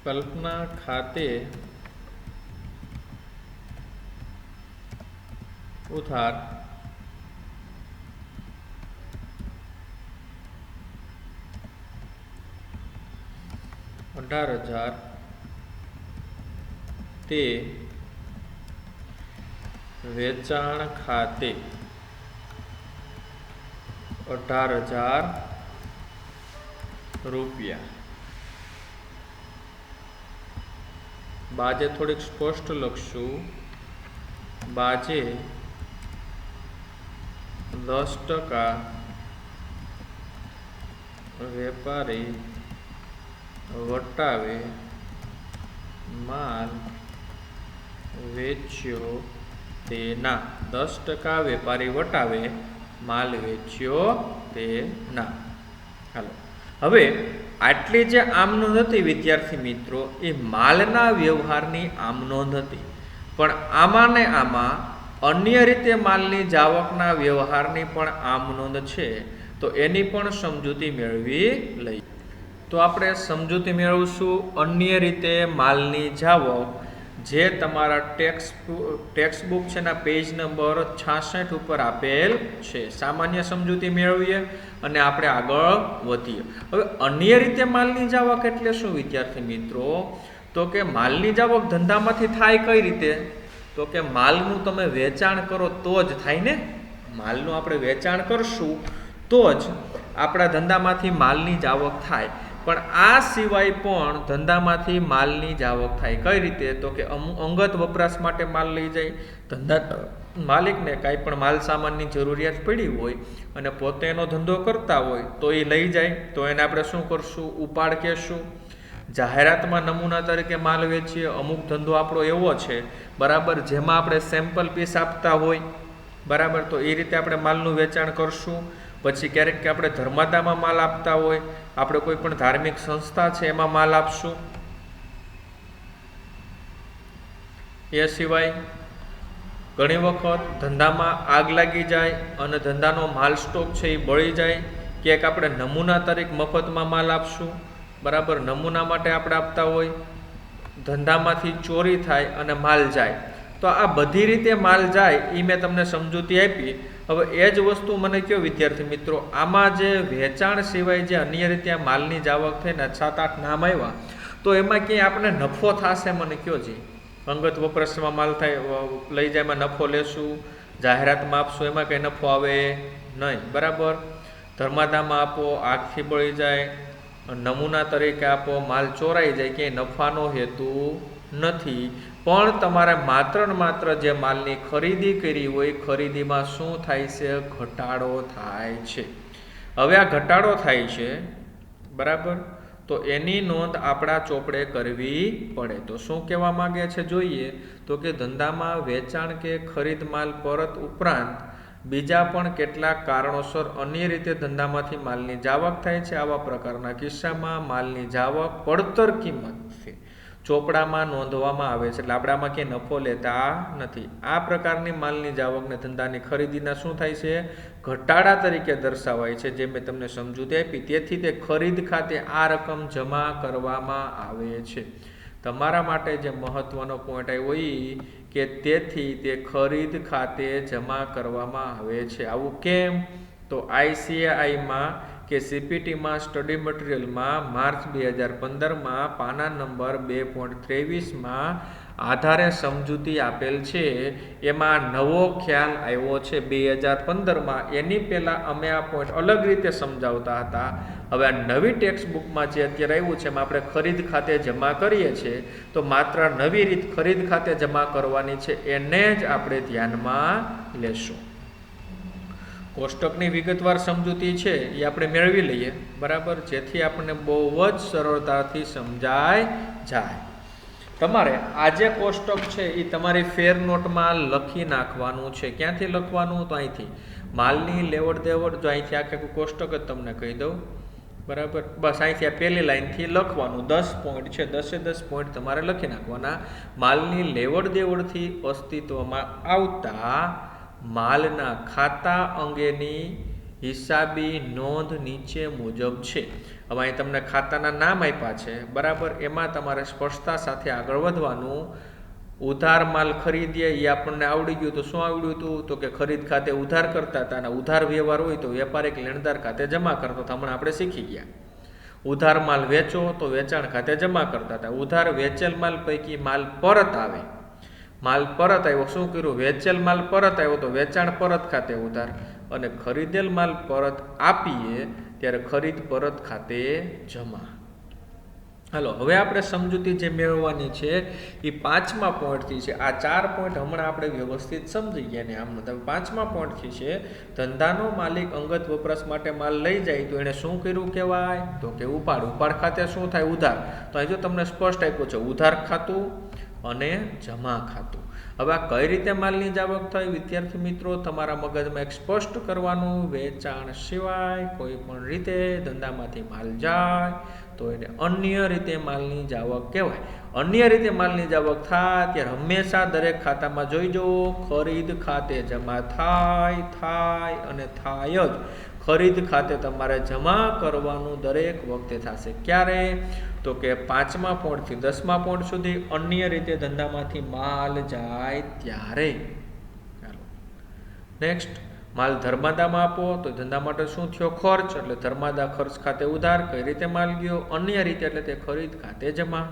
કલ્પના ખાતે ઉધાર ₹18,000 તે વેચાણ ખાતે ₹18,000. બાજે થોડીક સ્પષ્ટ લખશું. બાજે 10% વેપારી વટાવે માલ વેચ્યો તેના. 10% વેપારી વટાવે માલ વેચ્યો તેના. હાલો હવે આટલી જે આમ નોંધ હતી વિદ્યાર્થી મિત્રો એ માલના વ્યવહારની આમ નોંધ હતી. પણ આમાં ને આમાં અન્ય રીતે માલની જાવકના વ્યવહારની પણ આમ નોંધ છે. તો એની પણ સમજૂતી મેળવી લઈએ. તો આપણે સમજૂતી મેળવશું અન્ય રીતે માલની જાવક, જે તમારા ટેક્સ્ટ બુક છે ના પેજ નંબર 66 ઉપર આપેલ છે. સામાન્ય સમજૂતી મેળવીએ અને આપણે આગળ વધીએ. હવે અન્ય રીતે માલની જાવક એટલે શું વિદ્યાર્થી મિત્રો? તો કે માલની જાવક ધંધામાંથી થાય કઈ રીતે? તો કે માલનું તમે વેચાણ કરો તો જ થાય ને. માલનું આપણે વેચાણ કરશું તો જ આપણા ધંધામાંથી માલની જાવક થાય. પણ આ સિવાય પણ ધંધામાંથી માલની જાવક થાય. કઈ રીતે? તો કે અંગત વપરાશ માટે માલ લઈ જાય. ધંધા માલિકને કાંઈ પણ માલ સામાનની જરૂરિયાત પડી હોય અને પોતે એનો ધંધો કરતા હોય તો એ લઈ જાય. તો એને આપણે શું કરશું? ઉપાડ કહેશું. જાહેરાતમાં નમૂના તરીકે માલ વેચીએ. અમુક ધંધો આપણો એવો છે, બરાબર, જેમાં આપણે સેમ્પલ પીસ આપતા હોય, બરાબર, તો એ રીતે આપણે માલનું વેચાણ કરશું. પછી ક્યારેક કે આપણે ધર્માદામાં માલ આપતા હોય, આપણે કોઈ પણ ધાર્મિક સંસ્થા છે એમાં માલ આપશું. એ સિવાય ઘણી વખત ધંધામાં આગ લાગી જાય અને ધંધાનો માલ સ્ટોક છે એ બળી જાય, ક્યાંક આપણે નમૂના તરીકે મફતમાં માલ આપશું, બરાબર. નમૂના માટે આપણે આપતા હોય, ધંધામાંથી ચોરી થાય અને માલ જાય. તો આ બધી રીતે માલ જાય એ મેં તમને સમજૂતી આપી. હવે એ જ વસ્તુ મને કહો વિદ્યાર્થી મિત્રો, આમાં જે વેચાણ સિવાય જે અન્ય રીતે માલની જાવક થઈને 7-8 નામ આવ્યા, તો એમાં ક્યાંય આપણે નફો થશે મને કહો જી? અંગત વપરાશમાં માલ થાય લઈ જાય એમાં નફો લેશું, જાહેરાતમાં આપશું એમાં કંઈ નફો આવે નહીં, બરાબર. ધર્માદામાં આપો, આગથી બળી જાય, નમૂના તરીકે આપો, માલ ચોરાઈ જાય, ક્યાંય નફાનો હેતુ નથી. પણ તમારે માત્ર ને માત્ર જે માલની ખરીદી કરી હોય, ખરીદીમાં શું થાય છે? ઘટાડો થાય છે. હવે આ ઘટાડો થાય છે, બરાબર, તો એની નોંધ આપણા ચોપડે કરવી પડે. તો શું કહેવા માંગે છે જોઈએ તો કે ધંધામાં વેચાણ કે ખરીદ માલ પરત ઉપરાંત બીજા પણ કેટલાક કારણોસર અન્ય રીતે ધંધામાંથી માલની જાવક થાય છે. આવા પ્રકારના કિસ્સામાં માલની જાવક પડતર કિંમતથી ચોપડામાં નોંધવામાં આવે છે. એટલે આપણે આમાં ક્યાંય નફો લેતા નથી. આ પ્રકારની માલની જાવકને ધંધાની ખરીદીના શું થાય છે? ઘટાડા તરીકે દર્શાવાય છે, જે મેં તમને સમજૂતી આપી. તેથી તે ખરીદ ખાતે આ રકમ જમા કરવામાં આવે છે. તમારા માટે જે મહત્વનો પોઈન્ટ આવ્યો એ કે તેથી તે ખરીદ ખાતે જમા કરવામાં આવે છે. આવું કેમ? તો ICAIમાં કે CPTમાં સ્ટડી મટીરિયલમાં માર્ચ 2015માં પાના નંબર 2.23માં આધારે સમજૂતી આપેલ છે. એમાં નવો ખ્યાલ આવ્યો છે 2015માં. એની પહેલાં અમે આ પોઈન્ટ અલગ રીતે સમજાવતા હતા. હવે આ નવી ટેક્સ્ટ બુકમાં જે અત્યારે આવ્યું છે એમાં આપણે ખરીદ ખાતે જમા કરીએ છીએ, તો માત્ર નવી રીત ખરીદ ખાતે જમા કરવાની છે, એને જ આપણે ધ્યાનમાં લેશું. કોષ્ટકની વિગતવાર સમજૂતી છે એ આપણે મેળવી લઈએ, બરાબર, જેથી આપણને બહુ જ સરળતાથી સમજાય જાય. તમારે આ જે કોષ્ટક છે એ તમારી ફેર નોટમાં લખી નાખવાનું છે. ક્યાંથી લખવાનું? તો અહીંથી માલની લેવડ દેવડ, જો અહીંથી આખું કોષ્ટક જ તમને કહી દઉં, બરાબર, બસ અહીંથી આ પહેલી લાઈનથી લખવાનું. 10 પોઈન્ટ છે, 10 પોઈન્ટ તમારે લખી નાખવાના. માલની લેવડ દેવડથી અસ્તિત્વમાં આવતા માલના ખાતા અંગેની હિસાબી નોંધ નીચે મુજબ છે. હવે અહીં તમને ખાતાના નામ આપ્યા છે, બરાબર, એમાં તમારે સ્પષ્ટતા સાથે આગળ વધવાનું. ઉધાર માલ ખરીદીએ એ આપણને આવડી ગયું. તો શું આવડ્યું હતું? તો કે ખરીદ ખાતે ઉધાર કરતા હતા, અને ઉધાર વ્યવહાર હોય તો વેપારિક લેણદાર ખાતે જમા કરતા હતા. હમણાં આપણે શીખી ગયા. ઉધાર માલ વેચો તો વેચાણ ખાતે જમા કરતા હતા. ઉધાર વેચેલ માલ પૈકી માલ પરત આવે, માલ પરત આવ્યો, શું કર્યું? વેચેલ માલ પરત આવ્યો તો વેચાણ પરત ખાતે ઉધાર, અને ખરીદેલ માલ પરત આપીએ ત્યારે ખરીદ પરત ખાતે જમા. હાલો, હવે આપણે સમજૂતી જે મેળવવાની છે એ 5મા પોઈન્ટથી છે. આ 4 પોઈન્ટ હમણાં આપણે વ્યવસ્થિત સમજી ગયા ને. આમ તમે 5મા પોઈન્ટથી છે, ધંધાનો માલિક અંગત વપરાશ માટે માલ લઈ જાય તો એને શું કર્યું કહેવાય? તો કે ઉપાડ. ઉપાડ ખાતે શું થાય? ઉધાર. તો અહીં જો તમને સ્પષ્ટ આપ્યું છે ઉધાર ખાતું અને જમા ખાતું. હવે આ કઈ રીતે માલની જાવક થાય? વિદ્યાર્થી મિત્રો, તમારા મગજમાં એક સ્પષ્ટ કરવાનું, વેચાણ સિવાય કોઈ પણ રીતે ધંધામાંથી માલ જાય તો એને અન્ય રીતે માલની જાવક કહેવાય. અન્ય રીતે માલની જાવક થાય ત્યારે હંમેશા દરેક ખાતામાં જોઈજો ખરીદ ખાતે જમા થાય અને થાય જ. ખરીદ ખાતે તમારે જમા કરવાનું દરેક વખતે થશે. ક્યારે? તો કે 5મા પોઈન્ટથી 10મા પોઈન્ટ સુધી અન્ય રીતે ધંધામાંથી માલ જાય ત્યારે. ચાલો નેક્સ્ટ, માલ ધર્માદામાં આપો તો ધંધા માટે શું થયો? ખર્ચ. એટલે ધર્માદા ખર્ચ ખાતે ઉધાર. કઈ રીતે માલ ગયો? અન્ય રીતે, એટલે તે ખરીદ ખાતે જમા.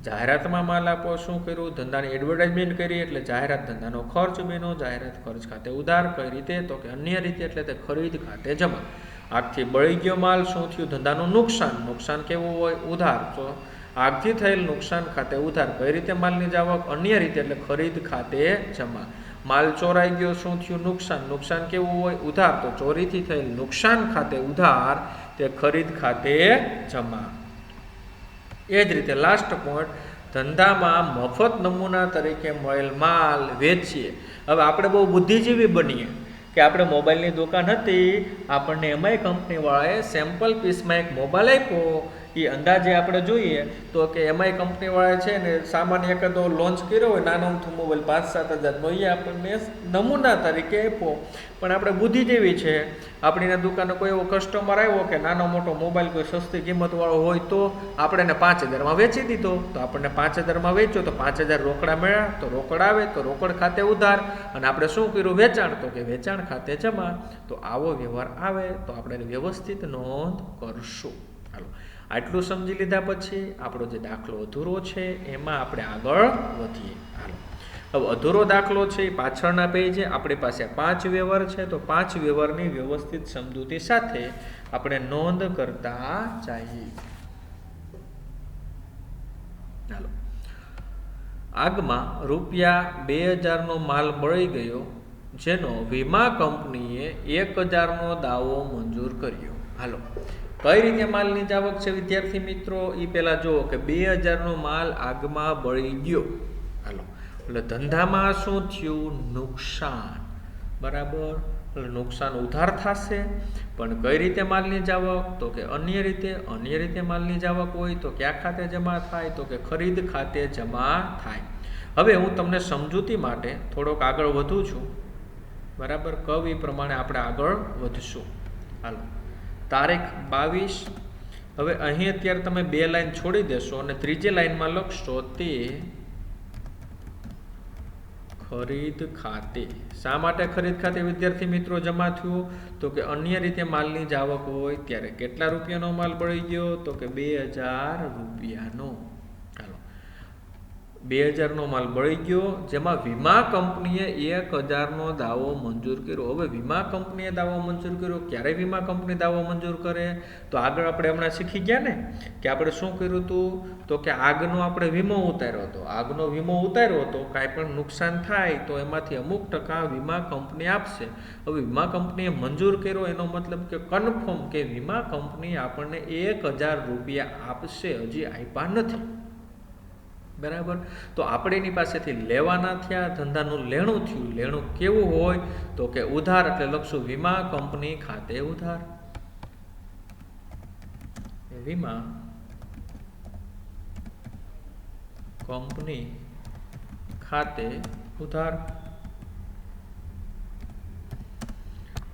જાહેરાતમાં માલ આપો, શું કર્યું? ધંધાની એડવર્ટાઇઝમેન્ટ કરી એટલે જાહેરાત ધંધાનો ખર્ચ બન્યો. જાહેરાત ખર્ચ ખાતે ઉધાર. કઈ રીતે? તો કે અન્ય રીતે, એટલે તે ખરીદ ખાતે જમા. આગથી બળી ગયો માલ, શું થયું? ધંધાનું નુકસાન. નુકસાન કેવું હોય? ઉધાર. તો આગથી થયેલ નુકસાન ખાતે ઉધાર. કઈ રીતે માલની જાવક? અન્ય રીતે, એટલે ખરીદ ખાતે જમા. માલ ચોરાઈ ગયો, શું થયું? નુકસાન. નુકસાન કેવું હોય? ઉધાર. તો ચોરીથી થયેલ નુકસાન ખાતે ઉધાર, તે ખરીદ ખાતે જમા. એ જ રીતે લાસ્ટ પોઈન્ટ, ધંધામાં મફત નમૂના તરીકે મળેલ માલ વેચીએ. હવે આપણે બહુ બુદ્ધિજીવી બનીએ કે આપણે મોબાઈલની દુકાન હતી, આપણને એમાંય કંપનીવાળાએ સેમ્પલ પીસમાં એક મોબાઈલ આપ્યો. એ અંદાજે આપણે જોઈએ તો કે એમાંય કંપનીવાળાએ છે ને સામાન્ય એકાદો લોન્ચ કર્યો હોય નાનો અમથો મોબાઈલ 5-7 હજારનો, એ આપણને નમૂના તરીકે આપ્યો. પણ આપણે બુદ્ધિજીવી છે, આપણીના દુકાને કોઈ એવો કસ્ટમર આવ્યો કે નાનો મોટો મોબાઈલ કોઈ સસ્તી કિંમતવાળો હોય તો આપણે એને 5000માં વેચી દીધો. તો આપણને 5000માં વેચ્યો તો 5000 રોકડા મળ્યા. તો રોકડ આવે તો રોકડ ખાતે ઉધાર, અને આપણે શું કર્યું? વેચાણ. તો કે વેચાણ ખાતે જમા. તો આવો વ્યવહાર આવે તો આપણે એની વ્યવસ્થિત નોંધ કરશું. હાલો, આટલું સમજી લીધા પછી આપણો જે દાખલો અધૂરો છે એમાં આપણે આગળ વધીએ. હાલો, હવે અધૂરો દાખલો છે એ પાછળના પેજે આપણી પાસે 5 વ્યવહાર છે. તો 5 વ્યવહારની વ્યવસ્થિત સમજૂતી સાથે આપણે નોંધ કરતા જઈએ. ચાલો, આગમાં ₹2000નો માલ મળી ગયો, જેનો વીમા કંપનીએ 1000નો દાવો મંજૂર કર્યો. હાલો, કઈ રીતે માલની જાવક છે વિદ્યાર્થી મિત્રો? એ પહેલા જુઓ કે 2000નો માલ આગમાં બળી ગયો. હાલો, એટલે ધંધામાં શું થયું? નુકસાન. બરાબર. એટલે નુકસાન ઉધાર થશે. પણ કઈ રીતે માલની જાવક? તો કે અન્ય રીતે માલની જાવક હોય તો કયા ખાતે જમા થાય? તો કે ખરીદ ખાતે જમા થાય. હવે હું તમને સમજૂતી માટે થોડોક આગળ વધું છું, બરાબર? કવ એ પ્રમાણે આપણે આગળ વધશું. હાલો, તારીખ 22. હવે અહીં અત્યારે તમે 2 લાઈન છોડી દેશો અને ત્રીજી લાઈનમાં લખશો તે ખરીદ ખાતે. શા માટે ખરીદ ખાતે વિદ્યાર્થી મિત્રો જમા થયું? તો કે અન્ય રીતે માલની જાવક હોય ત્યારે. કેટલા રૂપિયાનો માલ બળી ગયો? તો કે 2000 રૂપિયાનો. ચાલો, 2000નો માલ બળી ગયો, જેમાં વીમા કંપનીએ 1000નો દાવો મંજૂર કર્યો. હવે વીમા કંપનીએ દાવો મંજૂર કર્યો. ક્યારે વીમા કંપની દાવો મંજૂર કરે? તો આગળ આપણે હમણાં શીખી ગયા ને કે આપણે શું કર્યું હતું? તો કે આગનો આપણે વીમો ઉતાર્યો હતો. આગનો વીમો ઉતાર્યો હતો, કાંઈ પણ નુકસાન થાય તો એમાંથી અમુક ટકા વીમા કંપની આપશે. હવે વીમા કંપનીએ મંજૂર કર્યો એનો મતલબ કે કન્ફર્મ કે વીમા કંપની આપણને 1000 રૂપિયા આપશે, હજી આપ્યા નથી, બરાબર? તો આપણે એની પાસેથી લેવાના થયા, ધંધાનું લેણું થયું. લેણું કેવું હોય? તો કે ઉધાર. એટલે લખશું વીમા કંપની ખાતે ઉધાર. વીમા કંપની ખાતે ઉધાર.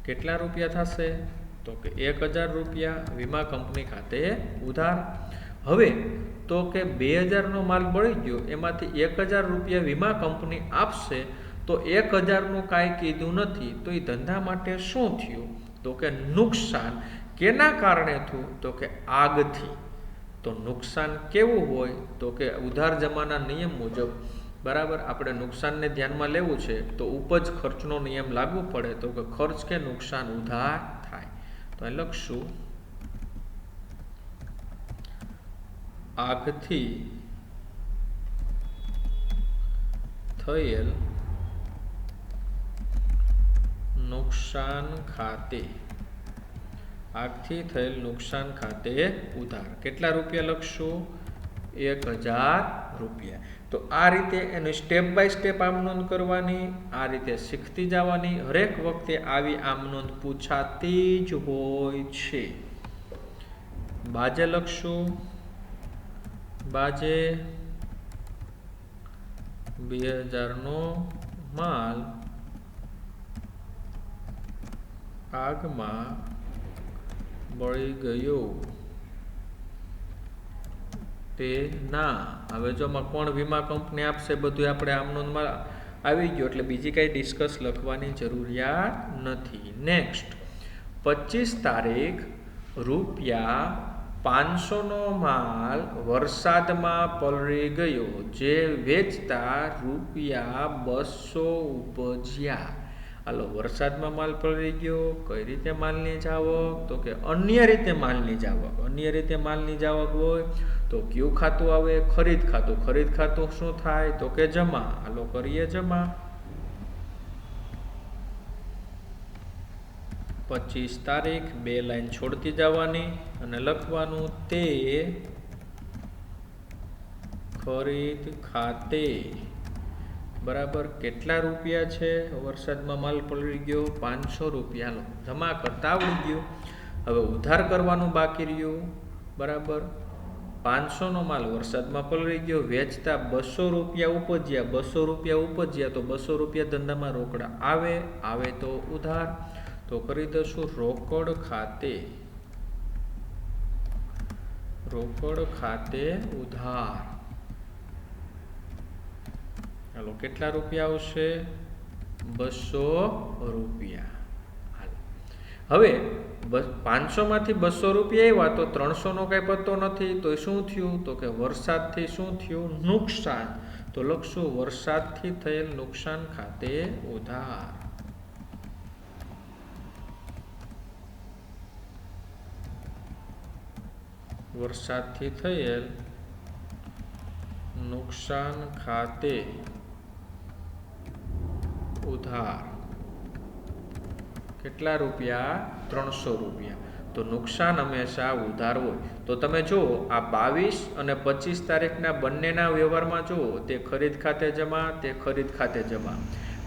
કેટલા રૂપિયા થશે? તો કે 1000 રૂપિયા વીમા કંપની ખાતે ઉધાર. હવે તો કે 2000નો માલ બળી ગયો, એમાંથી 1000 રૂપિયા વીમા કંપની આપશે. તો 1000નું કાંઈ કીધું નથી, તો એ ધંધા માટે શું થયું? તો કે નુકસાન. કેના કારણે થયું? તો કે આગથી. તો નુકસાન કેવું હોય? તો કે ઉધાર જમાના નિયમ મુજબ, બરાબર, આપણે નુકસાનને ધ્યાનમાં લેવું છે તો ઉપજ ખર્ચનો નિયમ લાગુ પડે. તો કે ખર્ચ કે નુકસાન ઉધાર થાય. તો અહીં લખશું આગથી થયેલ નુકસાન ખાતે. આગથી થયેલ નુકસાન ખાતે ઉધાર. કેટલા રૂપિયા લખશું? 1000 રૂપિયા. તો આ રીતે એની સ્ટેપ બાય સ્ટેપ આમ નોંધ કરવાની, આ રીતે શીખતી જવાની. હરેક વખતે આવી આમ નોંધ પૂછાતી જ હોય છે. બાજે લખશું, બાજે 2000નો માલ આગમાં બળી ગયો તે ના. હવે જો કોણ વીમા કંપની આપશે બધું આપણે આમ નોંધમાં આવી ગયો, એટલે બીજી કઈ ડિસ્કસ લખવાની જરૂરિયાત નથી. નેક્સ્ટ, 25 તારીખ રૂપિયા 500નો માલ વરસાદમાં પલળી ગયો, જે વેચતા રૂપિયા 200 ઉપજ્યા. હાલો, વરસાદમાં માલ પલળી ગયો. કઈ રીતે માલની જાવક? તો કે અન્ય રીતે માલની જાવક. અન્ય રીતે માલની જાવક હોય તો કયું ખાતું આવે? ખરીદ ખાતું. ખરીદ ખાતું શું થાય? તો કે જમા. હાલો, કરીએ જમા. 25 તારીખ 2 લાઈન છોડતી જવાની અને લખવાનું તે ખરીદ ખાતે, બરાબર. કેટલા રૂપિયા છે? વરસાદમાં માલ પલળી ગયો 500 રૂપિયા. હાલો, જમા કરતા આવડી ગયું. હવે ઉધાર કરવાનું બાકી રહ્યું, બરાબર. 500નો માલ વરસાદમાં પલળી ગયો, વેચતા 200 રૂપિયા ઉપજ્યા. 200 રૂપિયા ઉપજ્યા તો 200 રૂપિયા ધંધામાં રોકડા આવે તો ઉધાર. તો કરી દઈશું રોકડ ખાતે. રોકડ ખાતે ઉધાર. ચાલો, કેટલા રૂપિયા આવશે? 200 રૂપિયા. હવે 500માંથી 200 રૂપિયા આવ્યા તો 300નો કઈ પત્તો નથી. તો શું થયું? તો કે વરસાદથી શું થયું? નુકસાન. તો લખશું વરસાદથી થયેલ નુકસાન ખાતે ઉધાર. વરસાદથી થયેલ નુકસાન ખાતે ઉધાર. કેટલા રૂપિયા? 300 રૂપિયા. તો નુકસાન હંમેશા ઉધાર હોય. તો તમે જુઓ, આ 22 અને 25 તારીખના બંનેના વ્યવહારમાં જુઓ, તે ખરીદ ખાતે જમા, તે ખરીદ ખાતે જમા.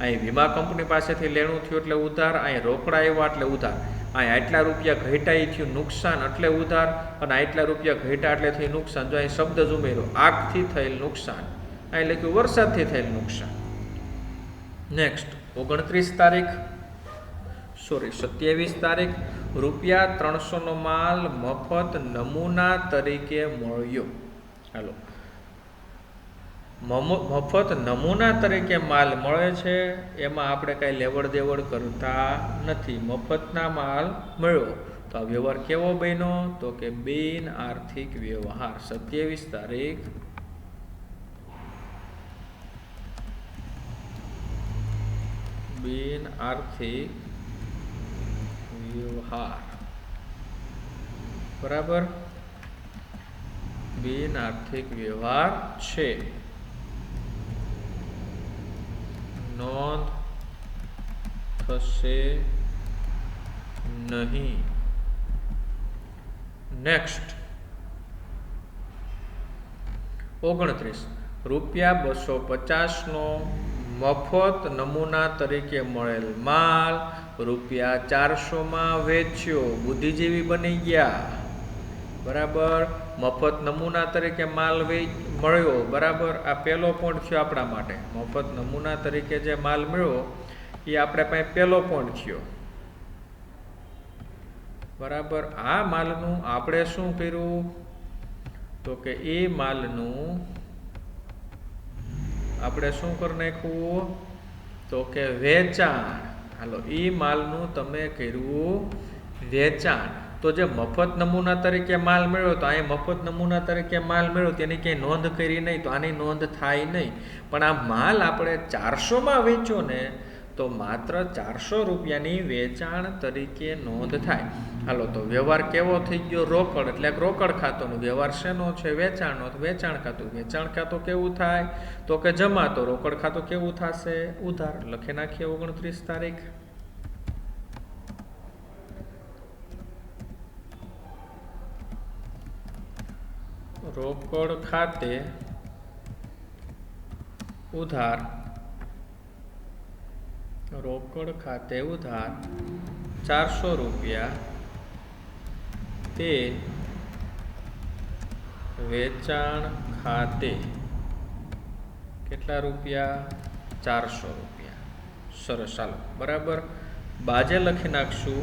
અહીં વીમા કંપની પાસેથી લેણું થયું એટલે ઉધાર, અહીં રોકડા આવ્યા એટલે ઉધાર, અહીં આટલા રૂપિયા ઘટ્યા થયું નુકસાન એટલે ઉધાર, અને આટલા રૂપિયા ઘટ્યા એટલે થયું નુકસાન. જો અહીં શબ્દ જ ઉમેર્યો, આગથી થયેલ નુકસાન, અહીં લખ્યું વરસાદથી થયેલ નુકસાન. નેક્સ્ટ 29 તારીખ 27 તારીખ, ₹300 નો માલ મફત નમૂના તરીકે મળ્યો. હાલો, મફત નમૂના તરીકે માલ મળે છે, એમાં આપણે કાંઈ લેવડ દેવડ કરતા નથી. મફતના માલ મળ્યો તો આ વ્યવહાર કેવો બન્યો? તો કે બિન આર્થિક વ્યવહાર. 27 તારીખ બિન આર્થિક વ્યવહાર. બરાબર, બિન આર્થિક વ્યવહાર છે. નોંધ થશે નહીં. નેક્સ્ટ 29, ₹250 નો મફત નમૂના તરીકે મળેલ માલ ₹400 માં વેચ્યો. બુદ્ધિજીવી બની ગયા. બરાબર, મફત નમૂના તરીકે માલ મળ્યો. બરાબર, આ પહેલો પોઈન્ટ થયો આપણા માટે. મફત નમૂના તરીકે જે માલ મળ્યો એ આપણે પાસે પહેલો પોઈન્ટ થયો. બરાબર, આ માલનું આપણે શું કર્યું? તો કે એ માલનું આપણે શું કરી નાખ્યું? તો કે વેચાણ. હાલો, એ માલનું તમે કર્યું વેચાણ. તો જે મફત નમૂના તરીકે માલ મળ્યો, તો અહીં મફત નમૂના તરીકે માલ મળ્યો તેની ક્યાંય નોંધ કરી નહીં, તો આની નોંધ થાય નહીં. પણ આ માલ આપણે 400 માં વેચ્યો ને, તો માત્ર 400 રૂપિયાની વેચાણ તરીકે નોંધ થાય. હાલો, તો વ્યવહાર કેવો થઈ ગયો? રોકડ, એટલે રોકડ ખાતોનો વ્યવહાર શેનો છે? વેચાણનો. વેચાણ ખાતું. વેચાણ ખાતું કેવું થાય? તો કે જમા. તો રોકડ ખાતું કેવું થશે? ઉધાર. લખી નાખીએ 29 તારીખ. રોકડ ખાતે ઉધાર. રોકડ ખાતે ઉધાર 400 રૂપિયા તે વેચાણ ખાતે કેટલા રૂપિયા? 400 રૂપિયા. સરસ, ચાલો. બરાબર, બાજે લખી નાખશું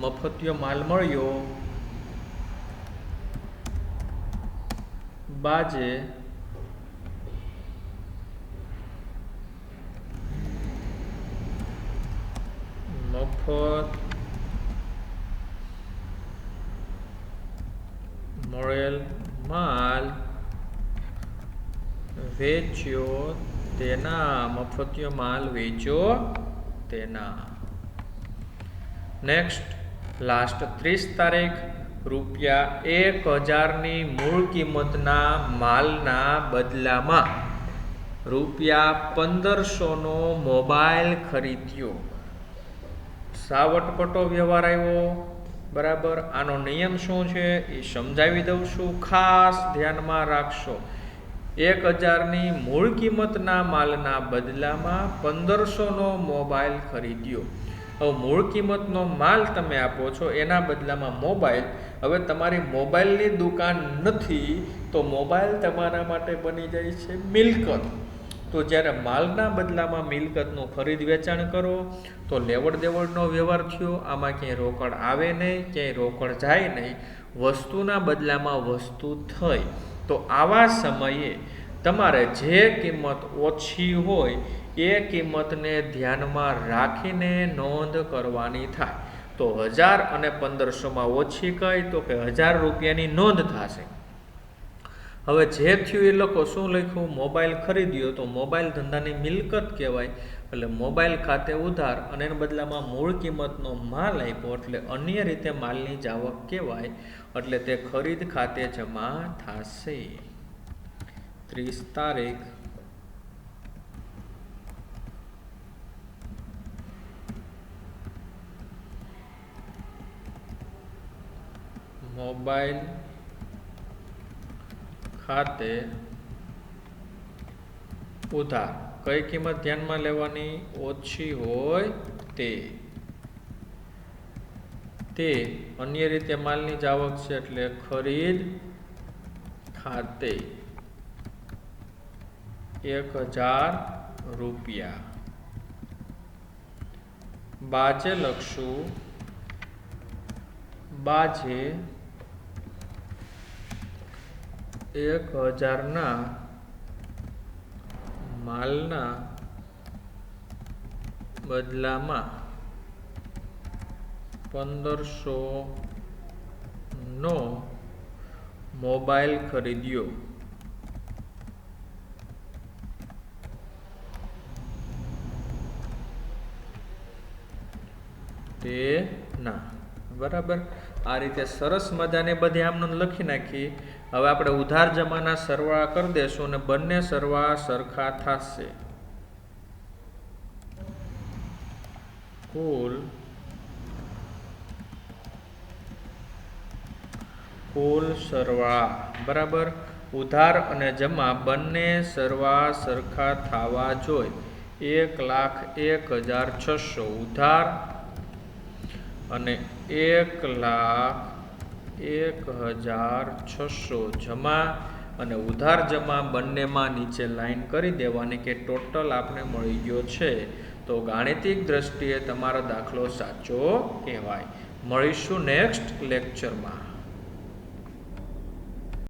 મફતિયો માલ મળ્યો. બાજે મફત મળેલ માલ વેચ્યો તેના. મફતિયો માલ વેચ્યો તેના. નેક્સ્ટ લાસ્ટ 30 તારીખ, ₹1000ની મૂળ કિંમતના માલના બદલામાં ₹1500નો મોબાઈલ ખરીદ્યો. સાવટપટો વ્યવહાર આવ્યો. બરાબર, આનો નિયમ શું છે એ સમજાવી દઉં છું, ખાસ ધ્યાનમાં રાખશો. 1000ની મૂળ કિંમતના માલના બદલામાં 1500નો મોબાઈલ ખરીદ્યો. હવે મૂળ કિંમતનો માલ તમે આપો છો, એના બદલામાં મોબાઈલ. હવે તમારી મોબાઈલની દુકાન નથી, તો મોબાઈલ તમારા માટે બની જાય છે મિલકત. તો જ્યારે માલના બદલામાં મિલકતનું ખરીદ વેચાણ કરો, તો લેવડ દેવડનો વ્યવહાર થયો. આમાં ક્યાંય રોકડ આવે નહીં, ક્યાંય રોકડ જાય નહીં, વસ્તુના બદલામાં વસ્તુ થઈ. તો આવા સમયે તમારે જે કિંમત ઓછી હોય એ કિંમતને ધ્યાનમાં રાખીને નોંધ કરવાની થાય. તો 1000 અને 1500માં ઓછી કઈ? તો કે 1000 રૂપિયાની નોંધ થશે. હવે જે થયું એ લખો. શું લખ્યું? મોબાઈલ ખરીદ્યો, તો મોબાઈલ ધંધાની મિલકત કહેવાય. એટલે મોબાઈલ ખાતે ઉધાર, અને એના બદલામાં મૂળ કિંમતનો માલ આપ્યો, એટલે અન્ય રીતે માલની જાવક કહેવાય. એટલે તે ખરીદ ખાતે જમા થશે. 30 તારીખ મોબાઈલ ખાતે ઉધાર કઈ કિંમત ધ્યાનમાં લેવાની? ઓછી હોય તે અન્ય રીતે માલની જ આવક છે એટલે ખરીદ ખાતે 1000 રૂપિયા. બાજે લખશું બાજે 1000 ના માલના બદલામાં 1500 નો મોબાઈલ ખરીદ્યો. તેના બરાબર. આ રીતે સરસ મજાને બધી આમને લખી નાખી. હવે આપણે ઉધાર જમાના સરવાળા કરી દેશું અને બંને સરવાળા સરખા થશે. કુલ સરવાળા બરાબર. ઉધાર અને જમા બંને સરવાળા સરખા થવા જોઈએ. 1,01,600 ઉધાર અને 1,01,600 જમા. અને ઉધાર જમા બંનેમાં નીચે લાઈન કરી દેવાની કે ટોટલ આપણે મળી ગયો છે. તો ગાણિતિક દ્રષ્ટિએ તમારો દાખલો સાચો કહેવાય. મળીશું નેક્સ્ટ લેક્ચરમાં.